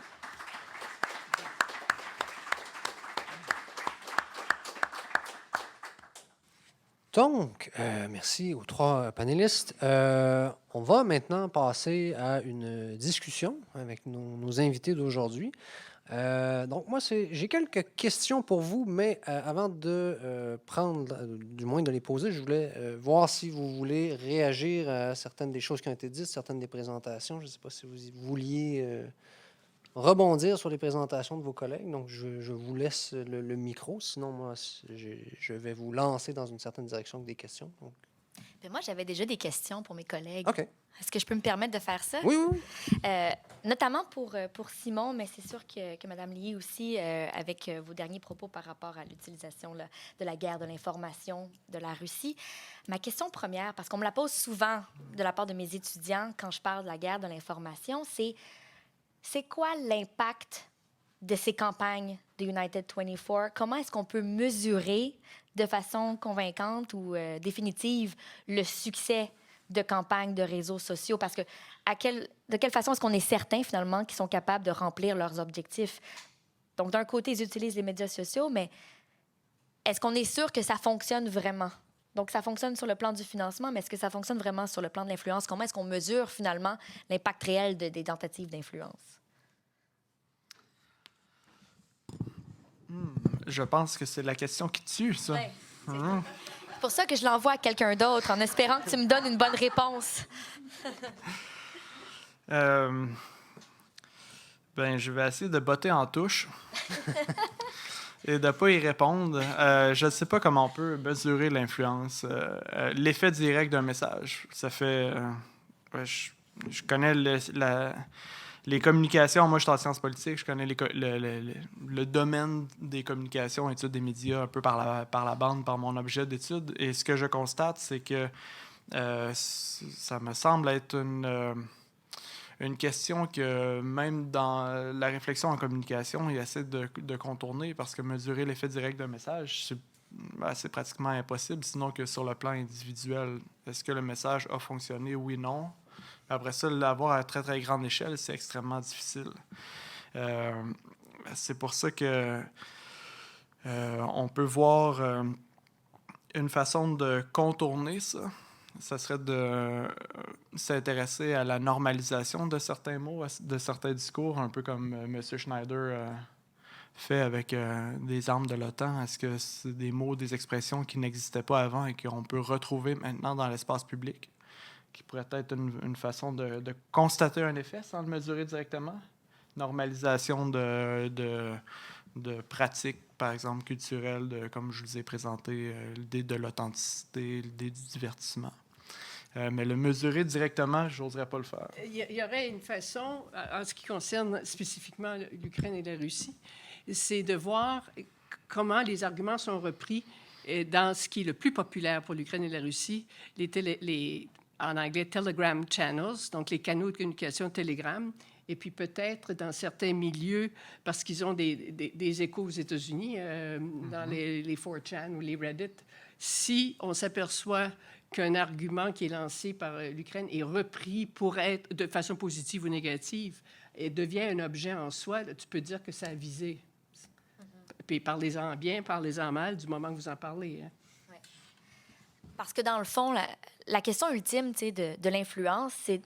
Donc, merci aux 3 panélistes. On va maintenant passer à une discussion avec nos invités d'aujourd'hui. Donc, moi, j'ai quelques questions pour vous, mais avant de du moins de les poser, je voulais voir si vous voulez réagir à certaines des choses qui ont été dites, certaines des présentations. Je ne sais pas si vous vouliez rebondir sur les présentations de vos collègues. Donc, je vous laisse le micro. Sinon, moi, je vais vous lancer dans une certaine direction avec des questions. Donc. Ben, moi, j'avais déjà des questions pour mes collègues. OK. Est-ce que je peux me permettre de faire ça? Oui, oui, oui. Notamment pour Simon, mais c'est sûr que Mme Lié aussi, avec vos derniers propos par rapport à l'utilisation là, de la guerre de l'information de la Russie. Ma question première, parce qu'on me la pose souvent de la part de mes étudiants quand je parle de la guerre de l'information, c'est quoi l'impact de ces campagnes de United 24? Comment est-ce qu'on peut mesurer de façon convaincante ou définitive le succès de campagnes de réseaux sociaux? Parce que de quelle façon est-ce qu'on est certain, finalement, qu'ils sont capables de remplir leurs objectifs? Donc, d'un côté, ils utilisent les médias sociaux, mais est-ce qu'on est sûr que ça fonctionne vraiment? Donc, ça fonctionne sur le plan du financement, mais est-ce que ça fonctionne vraiment sur le plan de l'influence? Comment est-ce qu'on mesure, finalement, l'impact réel des tentatives d'influence? Je pense que c'est la question qui tue, ça. Ouais, c'est pour ça que je l'envoie à quelqu'un d'autre, en espérant que tu me donnes une bonne réponse. Je vais essayer de botter en touche et de ne pas y répondre. Je ne sais pas comment on peut mesurer l'influence, l'effet direct d'un message. Ça fait... je connais les communications. Moi, je suis en sciences politiques. Je connais le domaine des communications, études des médias, un peu par la bande, par mon objet d'étude. Et ce que je constate, c'est que ça me semble être une question que même dans la réflexion en communication, il essaie de contourner parce que mesurer l'effet direct d'un message, c'est pratiquement impossible, sinon que sur le plan individuel. Est-ce que le message a fonctionné? Oui, non. Après ça, l'avoir à très, très grande échelle, c'est extrêmement difficile. C'est pour ça que on peut voir une façon de contourner ça. Ça serait de s'intéresser à la normalisation de certains mots, de certains discours, un peu comme M. Schneider fait avec des armes de l'OTAN. Est-ce que c'est des mots, des expressions qui n'existaient pas avant et qu'on peut retrouver maintenant dans l'espace public, qui pourrait être une façon de constater un effet sans le mesurer directement? Normalisation de pratiques, par exemple, culturelles, comme je vous ai présenté, l'idée de l'authenticité, l'idée du divertissement. Mais le mesurer directement, je n'oserais pas le faire. Il y aurait une façon, en ce qui concerne spécifiquement l'Ukraine et la Russie, c'est de voir comment les arguments sont repris dans ce qui est le plus populaire pour l'Ukraine et la Russie, en anglais, Telegram Channels, donc les canaux de communication Telegram, et puis peut-être dans certains milieux, parce qu'ils ont des échos aux États-Unis, dans les 4chan ou les Reddit, si on s'aperçoit qu'un argument qui est lancé par l'Ukraine est repris pour être de façon positive ou négative et devient un objet en soi, tu peux dire que ça a visé. Puis parlez-en bien, parlez-en mal, du moment que vous en parlez. Hein. Ouais. Parce que dans le fond, la question ultime de l'influence, c'est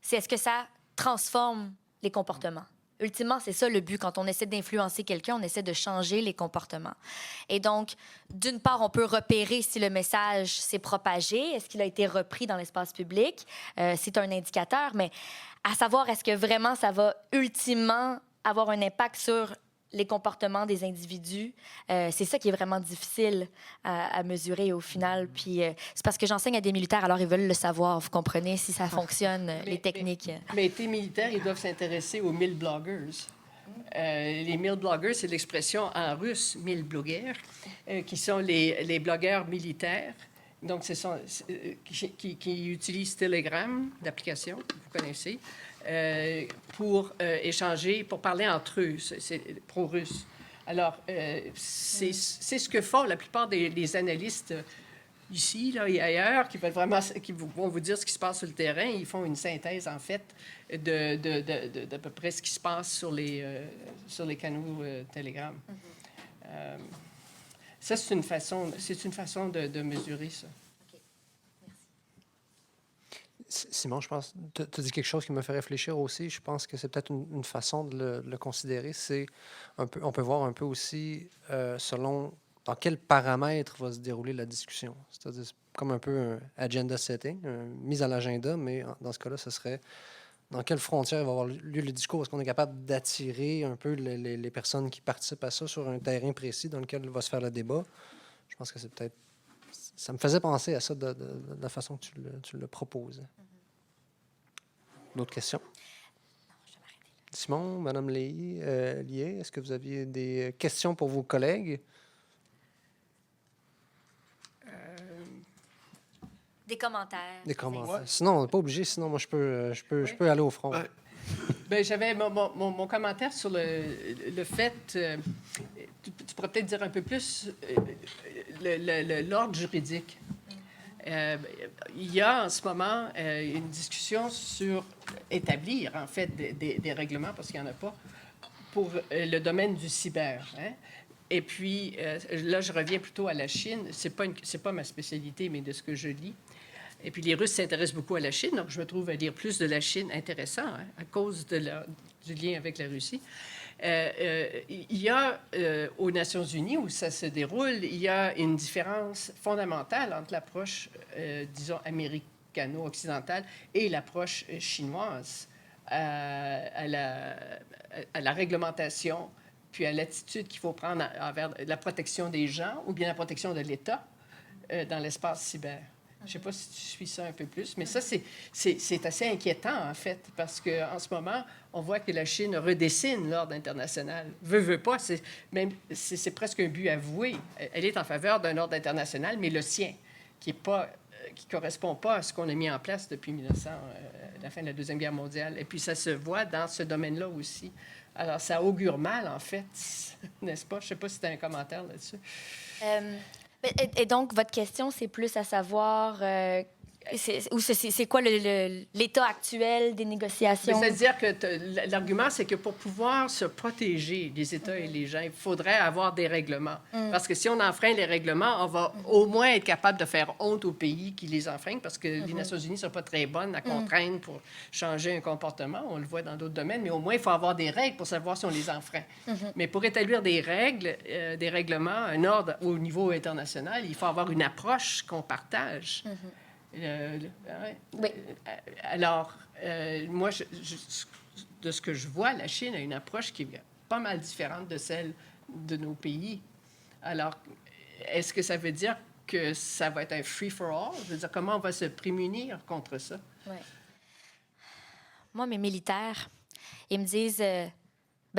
est-ce que ça transforme les comportements? Ultimement, c'est ça le but. Quand on essaie d'influencer quelqu'un, on essaie de changer les comportements. Et donc, d'une part, on peut repérer si le message s'est propagé, est-ce qu'il a été repris dans l'espace public. C'est un indicateur, mais à savoir, est-ce que vraiment ça va ultimement avoir un impact sur les comportements des individus, c'est ça qui est vraiment difficile à mesurer au final. Puis c'est parce que j'enseigne à des militaires, alors ils veulent le savoir, vous comprenez, si ça fonctionne, les techniques. Mais tes militaires, ils doivent s'intéresser aux 1000 bloggers. Les 1000 bloggers, c'est l'expression en russe, 1000 blogueurs, qui sont les blogueurs militaires. Donc, ce sont qui utilisent Telegram, l'application, vous connaissez, pour échanger, pour parler entre eux, c'est pro-russe. Alors, c'est ce que font la plupart des analystes ici là, et ailleurs, qui vont vous dire ce qui se passe sur le terrain. Ils font une synthèse, en fait, d'à peu près ce qui se passe sur les canaux Telegram. Ça, c'est une façon de mesurer ça. Simon, je pense, tu as dit quelque chose qui me fait réfléchir aussi. Je pense que c'est peut-être une façon de le considérer. C'est on peut voir un peu aussi selon dans quels paramètres va se dérouler la discussion. C'est-à-dire comme un peu un agenda setting, mise à l'agenda, mais dans ce cas-là, ce serait dans quelle frontière va avoir lieu le discours. Est-ce qu'on est capable d'attirer un peu les personnes qui participent à ça sur un terrain précis dans lequel va se faire le débat? Je pense que c'est peut-être ça me faisait penser à ça de la façon que tu le proposes. D'autres questions? Simon, Mme Lié, est-ce que vous aviez des questions pour vos collègues? Des commentaires. Des commentaires. Sinon, on n'est pas obligé. Sinon, moi, je peux aller au front. Ouais. Ben, j'avais mon commentaire sur le fait, tu pourrais peut-être dire un peu plus l'ordre juridique. Il y a en ce moment une discussion sur établir, en fait, des règlements, parce qu'il n'y en a pas, pour le domaine du cyber. Hein? Et puis, là, je reviens plutôt à la Chine. C'est pas ma spécialité, mais de ce que je lis. Et puis, les Russes s'intéressent beaucoup à la Chine, donc je me trouve à lire plus de la Chine intéressant, hein, à cause du lien avec la Russie. Il y a, aux Nations unies, où ça se déroule, il y a une différence fondamentale entre l'approche, disons, américano-occidentale et l'approche chinoise à la réglementation, puis à l'attitude qu'il faut prendre envers la protection des gens ou bien la protection de l'État dans l'espace cyber. Je ne sais pas si tu suis ça un peu plus, mais ça, c'est assez inquiétant, en fait, parce qu'en ce moment, on voit que la Chine redessine l'ordre international. Veut pas, c'est presque un but avoué. Elle est en faveur d'un ordre international, mais le sien, qui correspond pas à ce qu'on a mis en place depuis la fin de la Deuxième Guerre mondiale. Et puis, ça se voit dans ce domaine-là aussi. Alors, ça augure mal, en fait, n'est-ce pas? Je ne sais pas si tu as un commentaire là-dessus. Et donc, votre question, c'est plus à savoir c'est quoi l'état actuel des négociations? C'est-à-dire que l'argument, c'est que pour pouvoir se protéger, les États et les gens, il faudrait avoir des règlements. Parce que si on enfreint les règlements, on va au moins être capable de faire honte aux pays qui les enfreignent, parce que les Nations unies ne sont pas très bonnes à contraindre pour changer un comportement. On le voit dans d'autres domaines, mais au moins, il faut avoir des règles pour savoir si on les enfreint. Mais pour établir des règles, des règlements, un ordre au niveau international, il faut avoir une approche qu'on partage. Oui. Alors, moi, de ce que je vois, la Chine a une approche qui est pas mal différente de celle de nos pays. Alors, est-ce que ça veut dire que ça va être un free-for-all? Je veux dire, comment on va se prémunir contre ça? Oui. Moi, mes militaires, ils me disent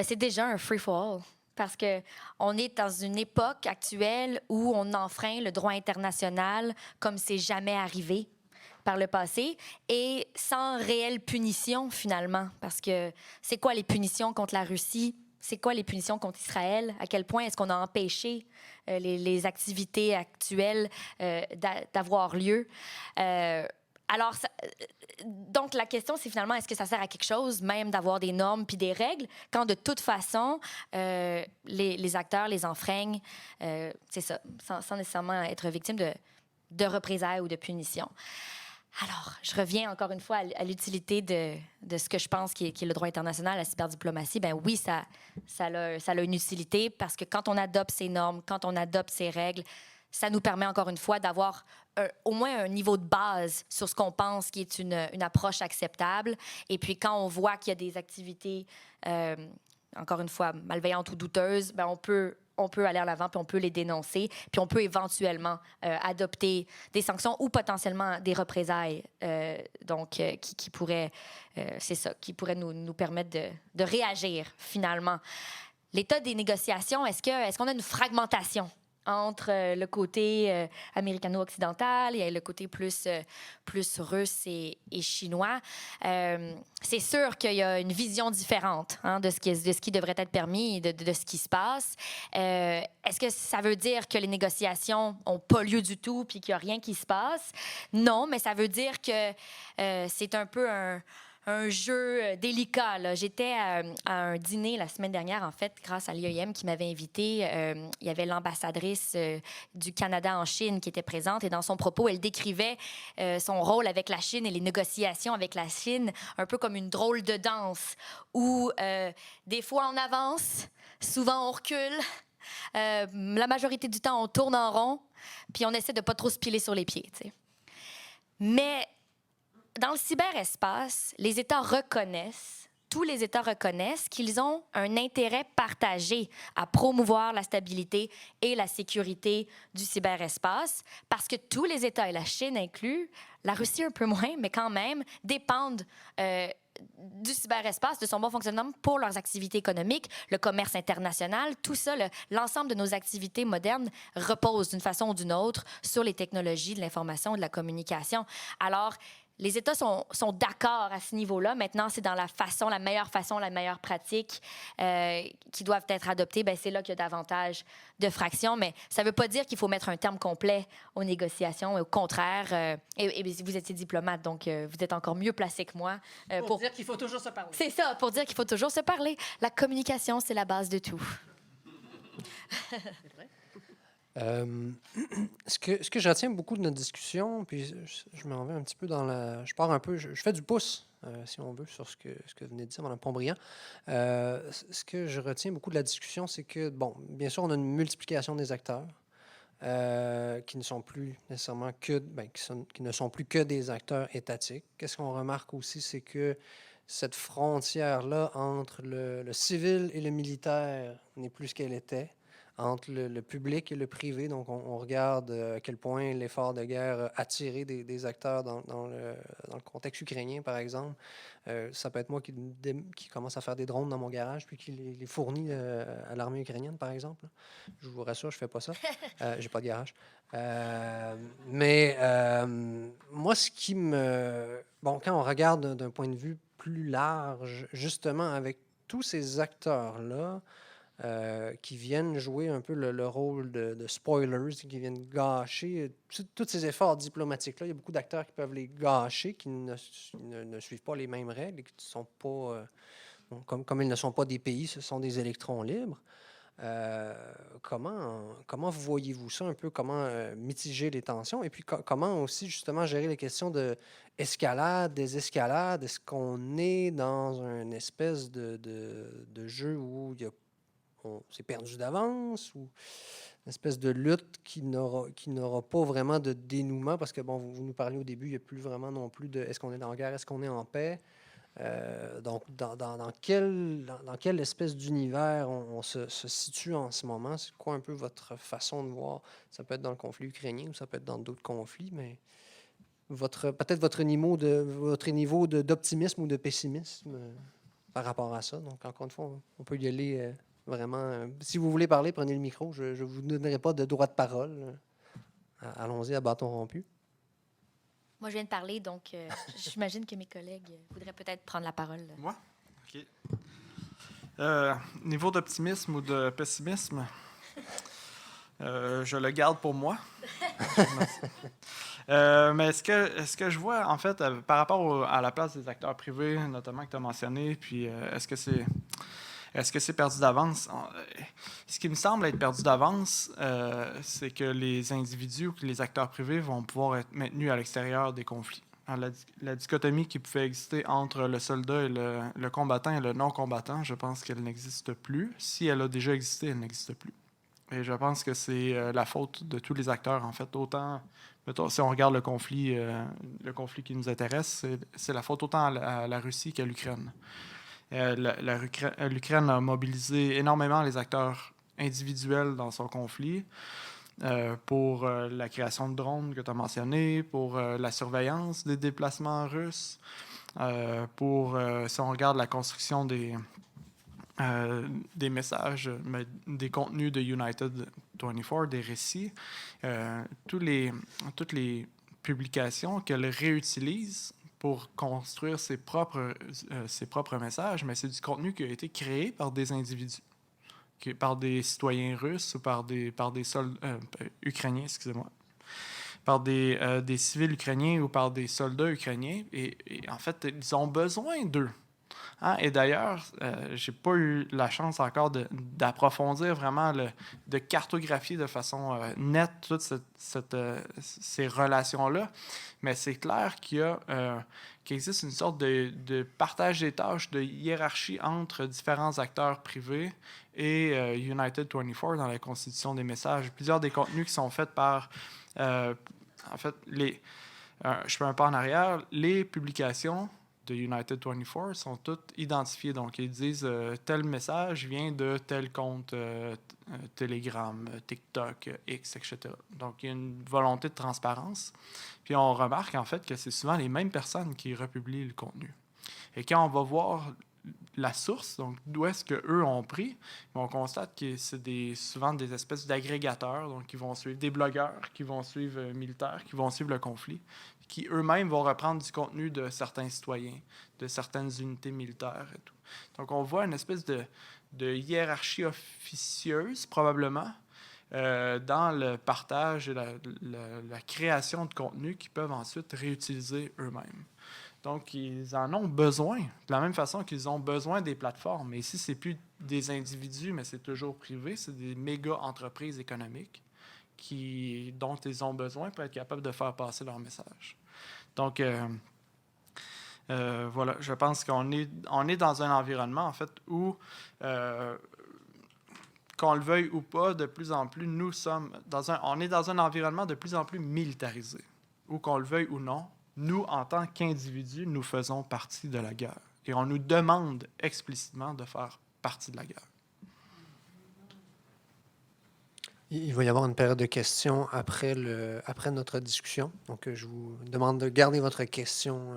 c'est déjà un free-for-all. Parce qu'on est dans une époque actuelle où on enfreint le droit international comme c'est jamais arrivé par le passé et sans réelle punition, finalement. Parce que c'est quoi les punitions contre la Russie? C'est quoi les punitions contre Israël? À quel point est-ce qu'on a empêché les activités actuelles d'avoir lieu? Alors, donc, la question, c'est finalement, est-ce que ça sert à quelque chose, même d'avoir des normes puis des règles, quand de toute façon, les acteurs les enfreignent, c'est ça, sans nécessairement être victime de représailles ou de punitions. Alors, je reviens encore une fois à l'utilité de ce que je pense qui est le droit international, la cyberdiplomatie. Ben oui, ça a une utilité parce que quand on adopte ces normes, quand on adopte ces règles, ça nous permet encore une fois d'avoir au moins un niveau de base sur ce qu'on pense qui est une approche acceptable. Et puis quand on voit qu'il y a des activités, encore une fois, malveillantes ou douteuses, ben on peut aller en avant, puis on peut les dénoncer, puis on peut éventuellement adopter des sanctions ou potentiellement des représailles, qui pourraient, qui pourraient nous permettre de réagir finalement. L'état des négociations, est-ce qu'on a une fragmentation entre le côté américano-occidental et le côté plus russe et chinois? C'est sûr qu'il y a une vision différente de ce qui devrait être permis et de ce qui se passe. Est-ce que ça veut dire que les négociations n'ont pas lieu du tout puis qu'il n'y a rien qui se passe? Non, mais ça veut dire que c'est un peu un jeu délicat, là. J'étais à un dîner la semaine dernière, en fait, grâce à l'IEM qui m'avait invitée. Il y avait l'ambassadrice du Canada en Chine qui était présente et dans son propos, elle décrivait son rôle avec la Chine et les négociations avec la Chine un peu comme une drôle de danse où des fois on avance, souvent on recule, la majorité du temps on tourne en rond puis on essaie de pas trop se piler sur les pieds, tu sais. Mais dans le cyberespace, les États reconnaissent tous les États reconnaissent qu'ils ont un intérêt partagé à promouvoir la stabilité et la sécurité du cyberespace, parce que tous les États, et la Chine inclus, la Russie un peu moins, mais quand même, dépendent du cyberespace, de son bon fonctionnement pour leurs activités économiques, le commerce international, tout ça, l'ensemble de nos activités modernes repose d'une façon ou d'une autre sur les technologies de l'information et de la communication. Alors, les États sont d'accord à ce niveau-là. Maintenant, c'est dans la meilleure façon, la meilleure pratique qui doivent être adoptées. Bien, c'est là qu'il y a davantage de fractions. Mais ça ne veut pas dire qu'il faut mettre un terme complet aux négociations. Au contraire, et vous étiez diplomate, donc vous êtes encore mieux placé que moi. Pour dire qu'il faut toujours se parler. C'est ça, pour dire qu'il faut toujours se parler. La communication, c'est la base de tout. C'est vrai. Ce que je retiens beaucoup de notre discussion, puis je m'en vais un petit peu dans la... Je pars un peu, je fais du pouce, si on veut, sur ce que venait de dire Mme Pontbriand. Ce que je retiens beaucoup de la discussion, c'est que, bon, bien sûr, on a une multiplication des acteurs qui ne sont plus nécessairement qui ne sont plus que des acteurs étatiques. Qu'est-ce qu'on remarque aussi, c'est que cette frontière-là entre le civil et le militaire n'est plus ce qu'elle était, entre le public et le privé. Donc, on regarde à quel point l'effort de guerre a attiré des acteurs dans le contexte ukrainien, par exemple. Ça peut être moi qui commence à faire des drones dans mon garage puis qui les fournit à l'armée ukrainienne, par exemple. Je vous rassure, je ne fais pas ça. J'ai pas de garage. Mais moi, ce qui me... Bon, quand on regarde d'un point de vue plus large, justement, avec tous ces acteurs-là, qui viennent jouer un peu le rôle de spoilers, qui viennent gâcher tous ces efforts diplomatiques-là. Il y a beaucoup d'acteurs qui peuvent les gâcher, qui ne suivent pas les mêmes règles et qui ne sont pas, comme ils ne sont pas des pays, ce sont des électrons libres. Comment voyez-vous ça un peu? Comment mitiger les tensions? Et puis comment aussi justement gérer les questions de escalade, désescalade? Est-ce qu'on est dans une espèce de jeu où on s'est perdu d'avance, ou une espèce de lutte qui n'aura pas vraiment de dénouement? Parce que, bon, vous nous parliez au début, il n'y a plus vraiment non plus de est-ce qu'on est en guerre, est-ce qu'on est en paix? Donc, dans quelle espèce d'univers on se situe en ce moment? C'est quoi un peu votre façon de voir? Ça peut être dans le conflit ukrainien ou ça peut être dans d'autres conflits, mais peut-être votre niveau d'optimisme ou de pessimisme par rapport à ça. Donc, encore une fois, on peut y aller vraiment. Si vous voulez parler, prenez le micro. Je ne vous donnerai pas de droit de parole. Allons-y à bâton rompu. Moi, je viens de parler, donc j'imagine que mes collègues voudraient peut-être prendre la parole. Moi? OK. Niveau d'optimisme ou de pessimisme, je le garde pour moi. Mais ce que je vois, en fait, par rapport à la place des acteurs privés, notamment que tu as mentionné, puis est-ce que c'est perdu d'avance? Ce qui me semble être perdu d'avance, c'est que les individus ou que les acteurs privés vont pouvoir être maintenus à l'extérieur des conflits. Alors, la dichotomie qui pouvait exister entre le soldat et le combattant et le non-combattant, je pense qu'elle n'existe plus. Si elle a déjà existé, elle n'existe plus. Et je pense que c'est la faute de tous les acteurs, en fait. Autant, mettons, si on regarde le conflit qui nous intéresse, c'est la faute autant à la Russie qu'à l'Ukraine. L'Ukraine a mobilisé énormément les acteurs individuels dans son conflit pour la création de drones que tu as mentionné, pour la surveillance des déplacements russes, pour, si on regarde la construction des messages, des contenus de United 24, des récits, toutes les publications qu'elle réutilise pour construire ses propres messages, mais c'est du contenu qui a été créé par des individus, par des citoyens russes ou par des soldats ukrainiens, excusez-moi, par des civils ukrainiens ou par des soldats ukrainiens. Et en fait, ils ont besoin d'eux. Hein? Et d'ailleurs, j'ai pas eu la chance encore d'approfondir vraiment, de cartographier de façon nette toutes ces relations-là. Mais c'est clair qu'il existe une sorte de partage des tâches, de hiérarchie entre différents acteurs privés et United 24 dans la constitution des messages. Plusieurs des contenus qui sont faits par... en fait, je fais un pas en arrière. Les publications de United 24 sont toutes identifiées. Donc, ils disent tel message vient de tel compte Telegram, TikTok, X, etc. Donc, il y a une volonté de transparence. Puis, on remarque en fait que c'est souvent les mêmes personnes qui republient le contenu. Et quand on va voir la source, donc d'où est-ce qu'eux ont pris, on constate que c'est souvent des espèces d'agrégateurs, donc qui vont suivre des blogueurs, qui vont suivre militaires, qui vont suivre le conflit, qui eux-mêmes vont reprendre du contenu de certains citoyens, de certaines unités militaires et tout. Donc on voit une espèce de hiérarchie officieuse, probablement, dans le partage et la création de contenu qu'ils peuvent ensuite réutiliser eux-mêmes. Donc, ils en ont besoin, de la même façon qu'ils ont besoin des plateformes. Mais ici, ce n'est plus des individus, mais c'est toujours privé. C'est des méga-entreprises économiques dont ils ont besoin pour être capables de faire passer leur message. Donc, voilà, je pense qu'on est dans un environnement, en fait, où, qu'on le veuille ou pas, de plus en plus, on est dans un environnement de plus en plus militarisé, où qu'on le veuille ou non. Nous, en tant qu'individus, nous faisons partie de la guerre. Et on nous demande explicitement de faire partie de la guerre. Il va y avoir une période de questions après notre discussion. Donc, je vous demande de garder votre question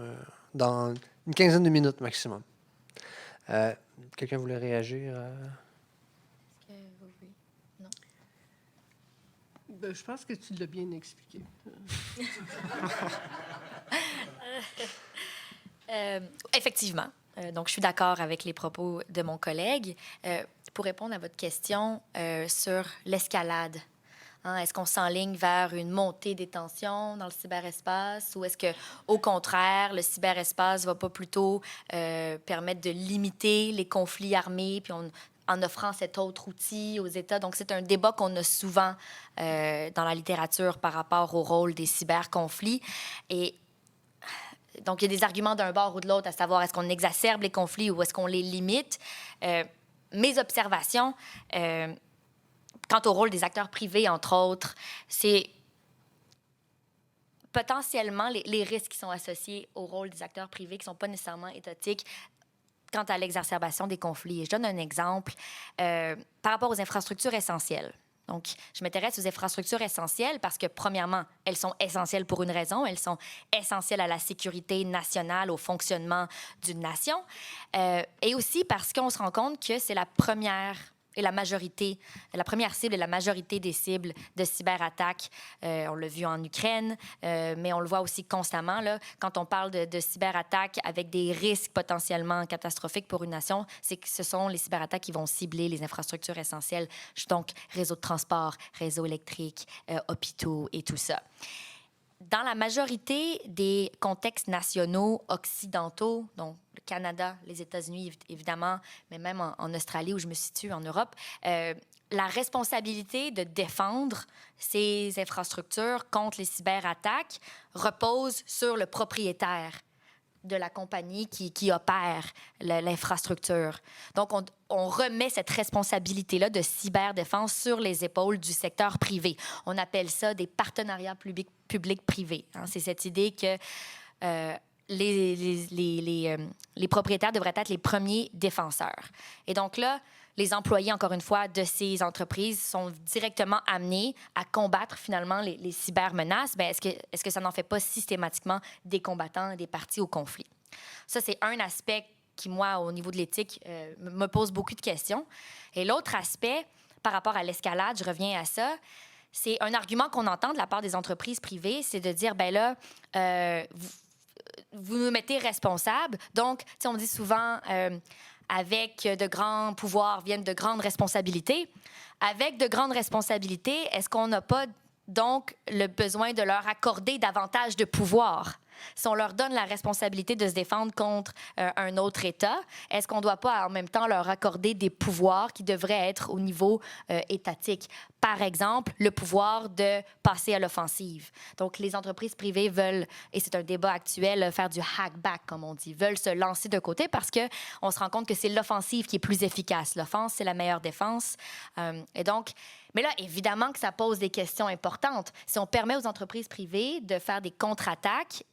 dans une quinzaine de minutes maximum. Quelqu'un voulait réagir? Non. Je pense que tu l'as bien expliqué. Effectivement. Donc, je suis d'accord avec les propos de mon collègue. Pour répondre à votre question sur l'escalade, est-ce qu'on s'enligne vers une montée des tensions dans le cyberespace ou est-ce que, au contraire, le cyberespace va pas plutôt permettre de limiter les conflits armés puis en offrant cet autre outil aux États? Donc, c'est un débat qu'on a souvent dans la littérature par rapport au rôle des cyberconflits. Et donc, il y a des arguments d'un bord ou de l'autre, à savoir est-ce qu'on exacerbe les conflits ou est-ce qu'on les limite. Mes observations quant au rôle des acteurs privés, entre autres, c'est potentiellement les risques qui sont associés au rôle des acteurs privés qui ne sont pas nécessairement étatiques quant à l'exacerbation des conflits. Et je donne un exemple par rapport aux infrastructures essentielles. Donc, je m'intéresse aux infrastructures essentielles parce que, premièrement, elles sont essentielles pour une raison. Elles sont essentielles à la sécurité nationale, au fonctionnement d'une nation. Et aussi parce qu'on se rend compte que c'est la première cible et la majorité des cibles de cyberattaques. On l'a vu en Ukraine, mais on le voit aussi constamment là, quand on parle de cyberattaques avec des risques potentiellement catastrophiques pour une nation, c'est que ce sont les cyberattaques qui vont cibler les infrastructures essentielles, donc réseau de transport, réseau électrique, hôpitaux et tout ça. Dans la majorité des contextes nationaux occidentaux, donc le Canada, les États-Unis, évidemment, mais même en Australie, où je me situe, en Europe, la responsabilité de défendre ces infrastructures contre les cyberattaques repose sur le propriétaire de la compagnie qui opère l'infrastructure. Donc, on remet cette responsabilité-là de cyberdéfense sur les épaules du secteur privé. On appelle ça des partenariats public-privé. C'est cette idée que les propriétaires devraient être les premiers défenseurs. Et donc là, les employés, encore une fois, de ces entreprises sont directement amenés à combattre finalement les cybermenaces. Bien, est-ce que ça n'en fait pas systématiquement des combattants et des parties au conflit? Ça, c'est un aspect qui, moi, au niveau de l'éthique, me pose beaucoup de questions. Et l'autre aspect, par rapport à l'escalade, je reviens à ça, c'est un argument qu'on entend de la part des entreprises privées, c'est de dire, ben là, vous nous mettez responsables. Donc, tu sais, on dit souvent... avec de grands pouvoirs viennent de grandes responsabilités. Avec de grandes responsabilités, est-ce qu'on n'a pas donc le besoin de leur accorder davantage de pouvoir? Si on leur donne la responsabilité de se défendre contre un autre État, est-ce qu'on ne doit pas en même temps leur accorder des pouvoirs qui devraient être au niveau étatique? Par exemple, le pouvoir de passer à l'offensive. Donc, les entreprises privées veulent, et c'est un débat actuel, faire du hack-back, comme on dit, veulent se lancer de côté parce qu'on se rend compte que c'est l'offensive qui est plus efficace. L'offense, c'est la meilleure défense. Et donc, mais là, évidemment que ça pose des questions importantes. Si on permet aux entreprises privées de faire des contre-attaques,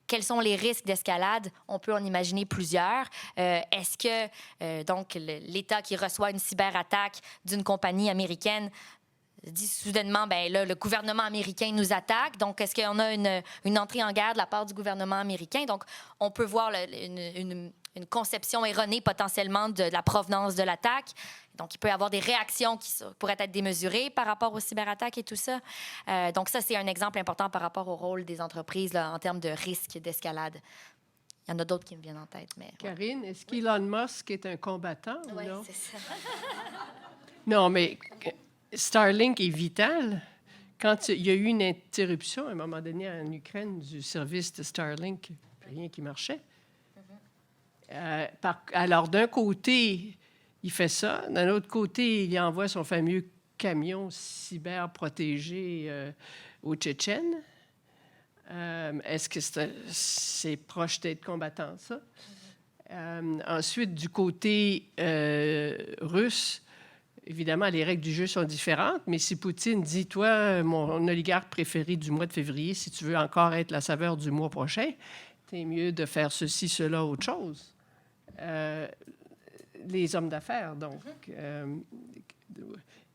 quels sont les risques d'escalade? On peut en imaginer plusieurs. Est-ce que donc l'État qui reçoit une cyberattaque d'une compagnie américaine dit soudainement, ben là, le gouvernement américain nous attaque. Donc, est-ce qu'on a une entrée en guerre de la part du gouvernement américain? Donc, on peut voir une conception erronée potentiellement de la provenance de l'attaque. Donc, il peut y avoir des réactions qui pourraient être démesurées par rapport aux cyberattaques et tout ça. Donc, ça, c'est un exemple important par rapport au rôle des entreprises là, en termes de risque d'escalade. Il y en a d'autres qui me viennent en tête. Mais Karine, est-ce qu'Elon Musk est un combattant ou oui, non? c'est ça. Non, mais Starlink est vital. Quand il y a eu une interruption, à un moment donné, en Ukraine, du service de Starlink, rien qui marchait. Alors, d'un côté, il fait ça. D'un autre côté, il envoie son fameux camion cyber protégé aux Tchétchènes. Est-ce que c'est proche d'être combattant, ça? Ensuite, du côté russe, évidemment, les règles du jeu sont différentes, mais si Poutine dit, toi, mon oligarque préféré du mois de février, si tu veux encore être la saveur du mois prochain, c'est mieux de faire ceci, cela, autre chose. Les hommes d'affaires, donc, il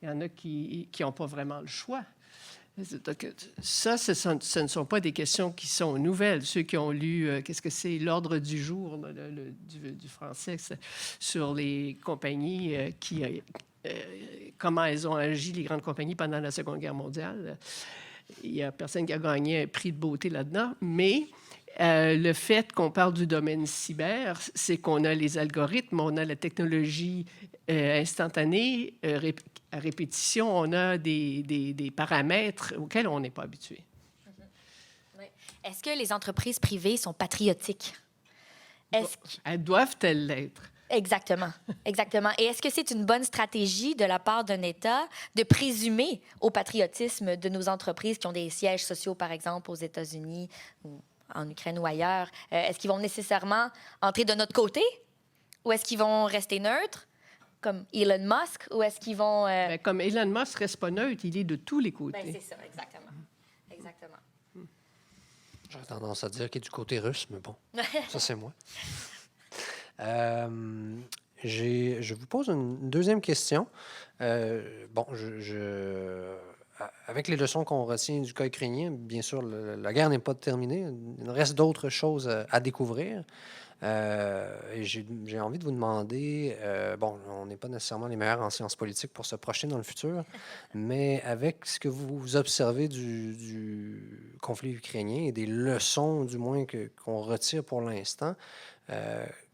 y en a qui n'ont pas vraiment le choix. Donc, ça, ce ne sont pas des questions qui sont nouvelles. Ceux qui ont lu, qu'est-ce que c'est, l'ordre du jour là, du français, sur les compagnies comment elles ont agi, les grandes compagnies, pendant la Seconde Guerre mondiale. Il n'y a personne qui a gagné un prix de beauté là-dedans, mais le fait qu'on parle du domaine cyber, c'est qu'on a les algorithmes, on a la technologie instantanée, à répétition, on a des paramètres auxquels on n'est pas habitué. Oui. Est-ce que les entreprises privées sont patriotiques? Elles doivent-elles l'être? Exactement, exactement. Et est-ce que c'est une bonne stratégie de la part d'un État de présumer au patriotisme de nos entreprises qui ont des sièges sociaux, par exemple, aux États-Unis ou en Ukraine ou ailleurs? Est-ce qu'ils vont nécessairement entrer de notre côté ou est-ce qu'ils vont rester neutres, comme Elon Musk, ou est-ce qu'ils vont... Bien, comme Elon Musk ne reste pas neutre, il est de tous les côtés. Ben, c'est ça, exactement. Exactement. J'aurais tendance à dire qu'il est du côté russe, mais bon, ça, c'est moi. Je vous pose une deuxième question. Bon, avec les leçons qu'on retient du cas ukrainien, bien sûr, la guerre n'est pas terminée. Il reste d'autres choses à découvrir. Et j'ai envie de vous demander, bon, on n'est pas nécessairement les meilleurs en sciences politiques pour se projeter dans le futur, mais avec ce que vous observez du conflit ukrainien et des leçons, du moins, qu'on retire pour l'instant,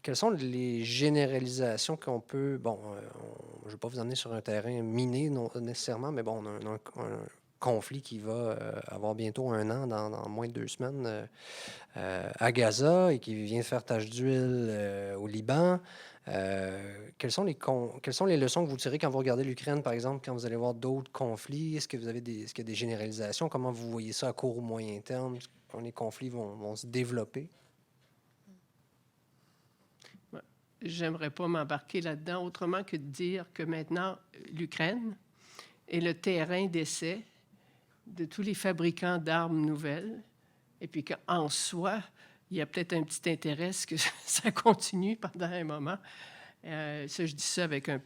quelles sont les généralisations qu'on peut... Bon, je ne vais pas vous emmener sur un terrain miné, non, nécessairement, mais bon, on a un conflit qui va avoir bientôt 1 an, dans moins de 2 semaines, à Gaza, et qui vient faire tache d'huile au Liban. Quelles sont les leçons que vous tirez quand vous regardez l'Ukraine, par exemple, quand vous allez voir d'autres conflits? Est-ce qu'il y a des généralisations? Comment vous voyez ça à court ou moyen terme, quand les conflits vont se développer? J'aimerais pas m'embarquer là-dedans autrement que de dire que maintenant, l'Ukraine est le terrain d'essai de tous les fabricants d'armes nouvelles, et puis qu'en soi, il y a peut-être un petit intérêt que ça continue pendant un moment. Ça, je dis ça avec un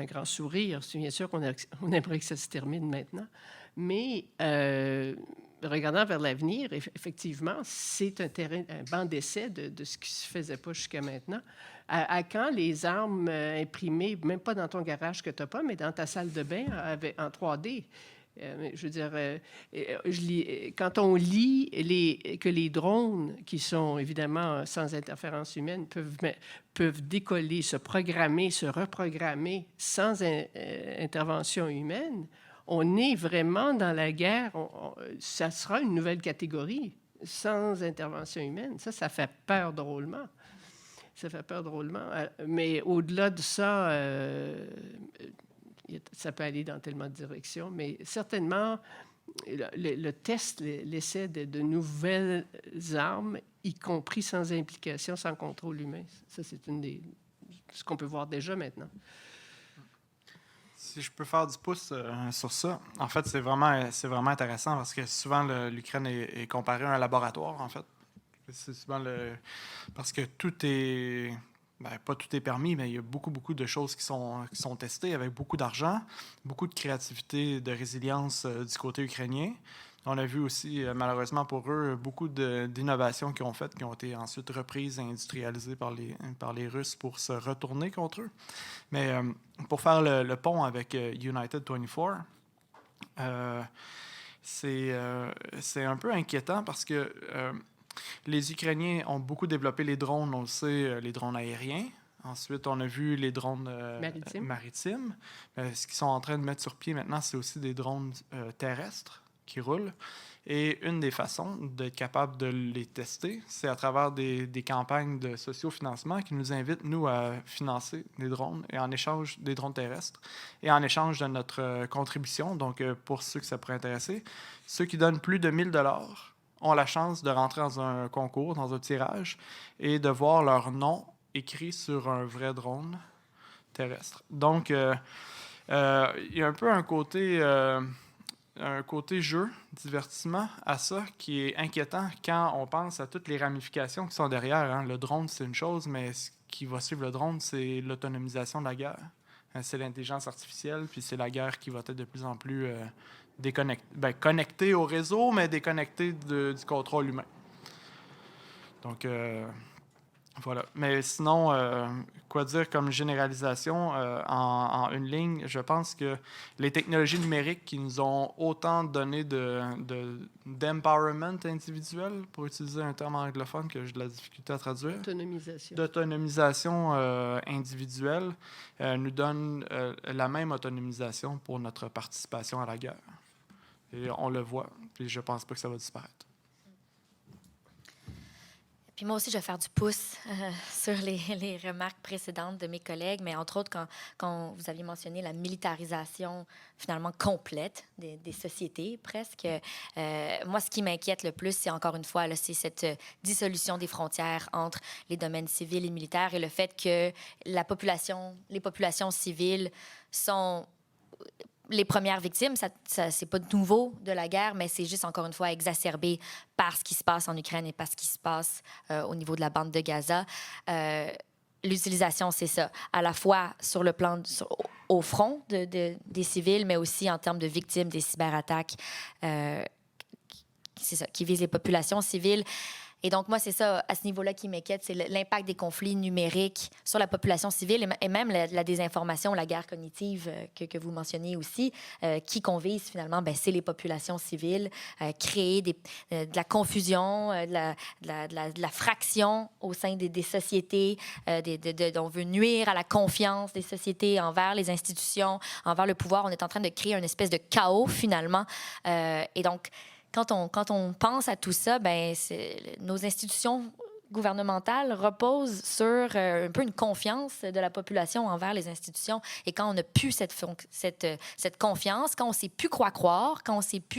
grand sourire. C'est bien sûr qu'on aimerait que ça se termine maintenant, mais regardant vers l'avenir, effectivement, c'est un banc d'essai de ce qui ne se faisait pas jusqu'à maintenant. À quand les armes imprimées, même pas dans ton garage que tu n'as pas, mais dans ta salle de bain en 3D? Je veux dire, quand on lit que les drones, qui sont évidemment sans interférence humaine, peuvent décoller, se programmer, se reprogrammer sans intervention humaine, on est vraiment dans la guerre. Ça sera une nouvelle catégorie, sans intervention humaine. Ça fait peur drôlement. Ça fait peur drôlement. Mais au-delà de ça, ça peut aller dans tellement de directions. Mais certainement, le test, l'essai de nouvelles armes, y compris sans implication, sans contrôle humain, ça, c'est ce qu'on peut voir déjà maintenant. Si je peux faire du pouce sur ça, en fait, c'est vraiment intéressant parce que souvent, l'Ukraine est comparée à un laboratoire, en fait. C'est souvent parce que tout est... Ben, pas tout est permis, mais il y a beaucoup, beaucoup de choses qui sont testées avec beaucoup d'argent, beaucoup de créativité, de résilience du côté ukrainien. On a vu aussi, malheureusement pour eux, beaucoup d'innovations qu'ils ont faites, qui ont été ensuite reprises et industrialisées par les Russes pour se retourner contre eux. Mais pour faire le pont avec United 24, c'est un peu inquiétant parce que les Ukrainiens ont beaucoup développé les drones, on le sait, les drones aériens. Ensuite, on a vu les drones maritimes. Ce qu'ils sont en train de mettre sur pied maintenant, c'est aussi des drones terrestres qui roulent. Et une des façons d'être capable de les tester, c'est à travers des campagnes de sociofinancement qui nous invitent, nous, à financer des drones, et en échange des drones terrestres, et en échange de notre contribution. Donc, pour ceux que ça pourrait intéresser, ceux qui donnent plus de 1 000 $ ont la chance de rentrer dans un concours, dans un tirage, et de voir leur nom écrit sur un vrai drone terrestre. Donc, il y a un peu un côté jeu, divertissement à ça qui est inquiétant quand on pense à toutes les ramifications qui sont derrière. Hein. Le drone, c'est une chose, mais ce qui va suivre le drone, c'est l'autonomisation de la guerre. C'est l'intelligence artificielle, puis c'est la guerre qui va être de plus en plus connectée au réseau, mais déconnectée du contrôle humain. Donc, voilà. Mais sinon, quoi dire comme généralisation en une ligne? Je pense que les technologies numériques qui nous ont autant donné d'empowerment individuel, pour utiliser un terme anglophone que j'ai de la difficulté à traduire, d'autonomisation individuelle, nous donnent la même autonomisation pour notre participation à la guerre. Et on le voit, puis je pense pas que ça va disparaître. Puis moi aussi, je vais faire du pouce sur les remarques précédentes de mes collègues, mais entre autres, quand vous aviez mentionné la militarisation finalement complète des sociétés, presque, moi, ce qui m'inquiète le plus, c'est encore une fois, là, c'est cette dissolution des frontières entre les domaines civils et militaires et le fait que les populations civiles sont les premières victimes. Ça c'est pas nouveau de la guerre, mais c'est juste, encore une fois, exacerbé par ce qui se passe en Ukraine et par ce qui se passe au niveau de la bande de Gaza. L'utilisation, c'est ça, à la fois sur le plan, au front des civils, mais aussi en termes de victimes des cyberattaques, c'est ça, qui visent les populations civiles. Et donc, moi, c'est ça, à ce niveau-là, qui m'inquiète, c'est l'impact des conflits numériques sur la population civile et même la désinformation, la guerre cognitive que vous mentionniez aussi, qui qu'on vise finalement, c'est les populations civiles, créer de la confusion, de la fraction au sein des sociétés, on veut nuire à la confiance des sociétés envers les institutions, envers le pouvoir. On est en train de créer une espèce de chaos, finalement. Et donc, quand on pense à tout ça, nos institutions gouvernementales reposent sur un peu une confiance de la population envers les institutions. Et quand on n'a plus cette confiance, quand on ne sait plus quoi croire, quand on ne sait plus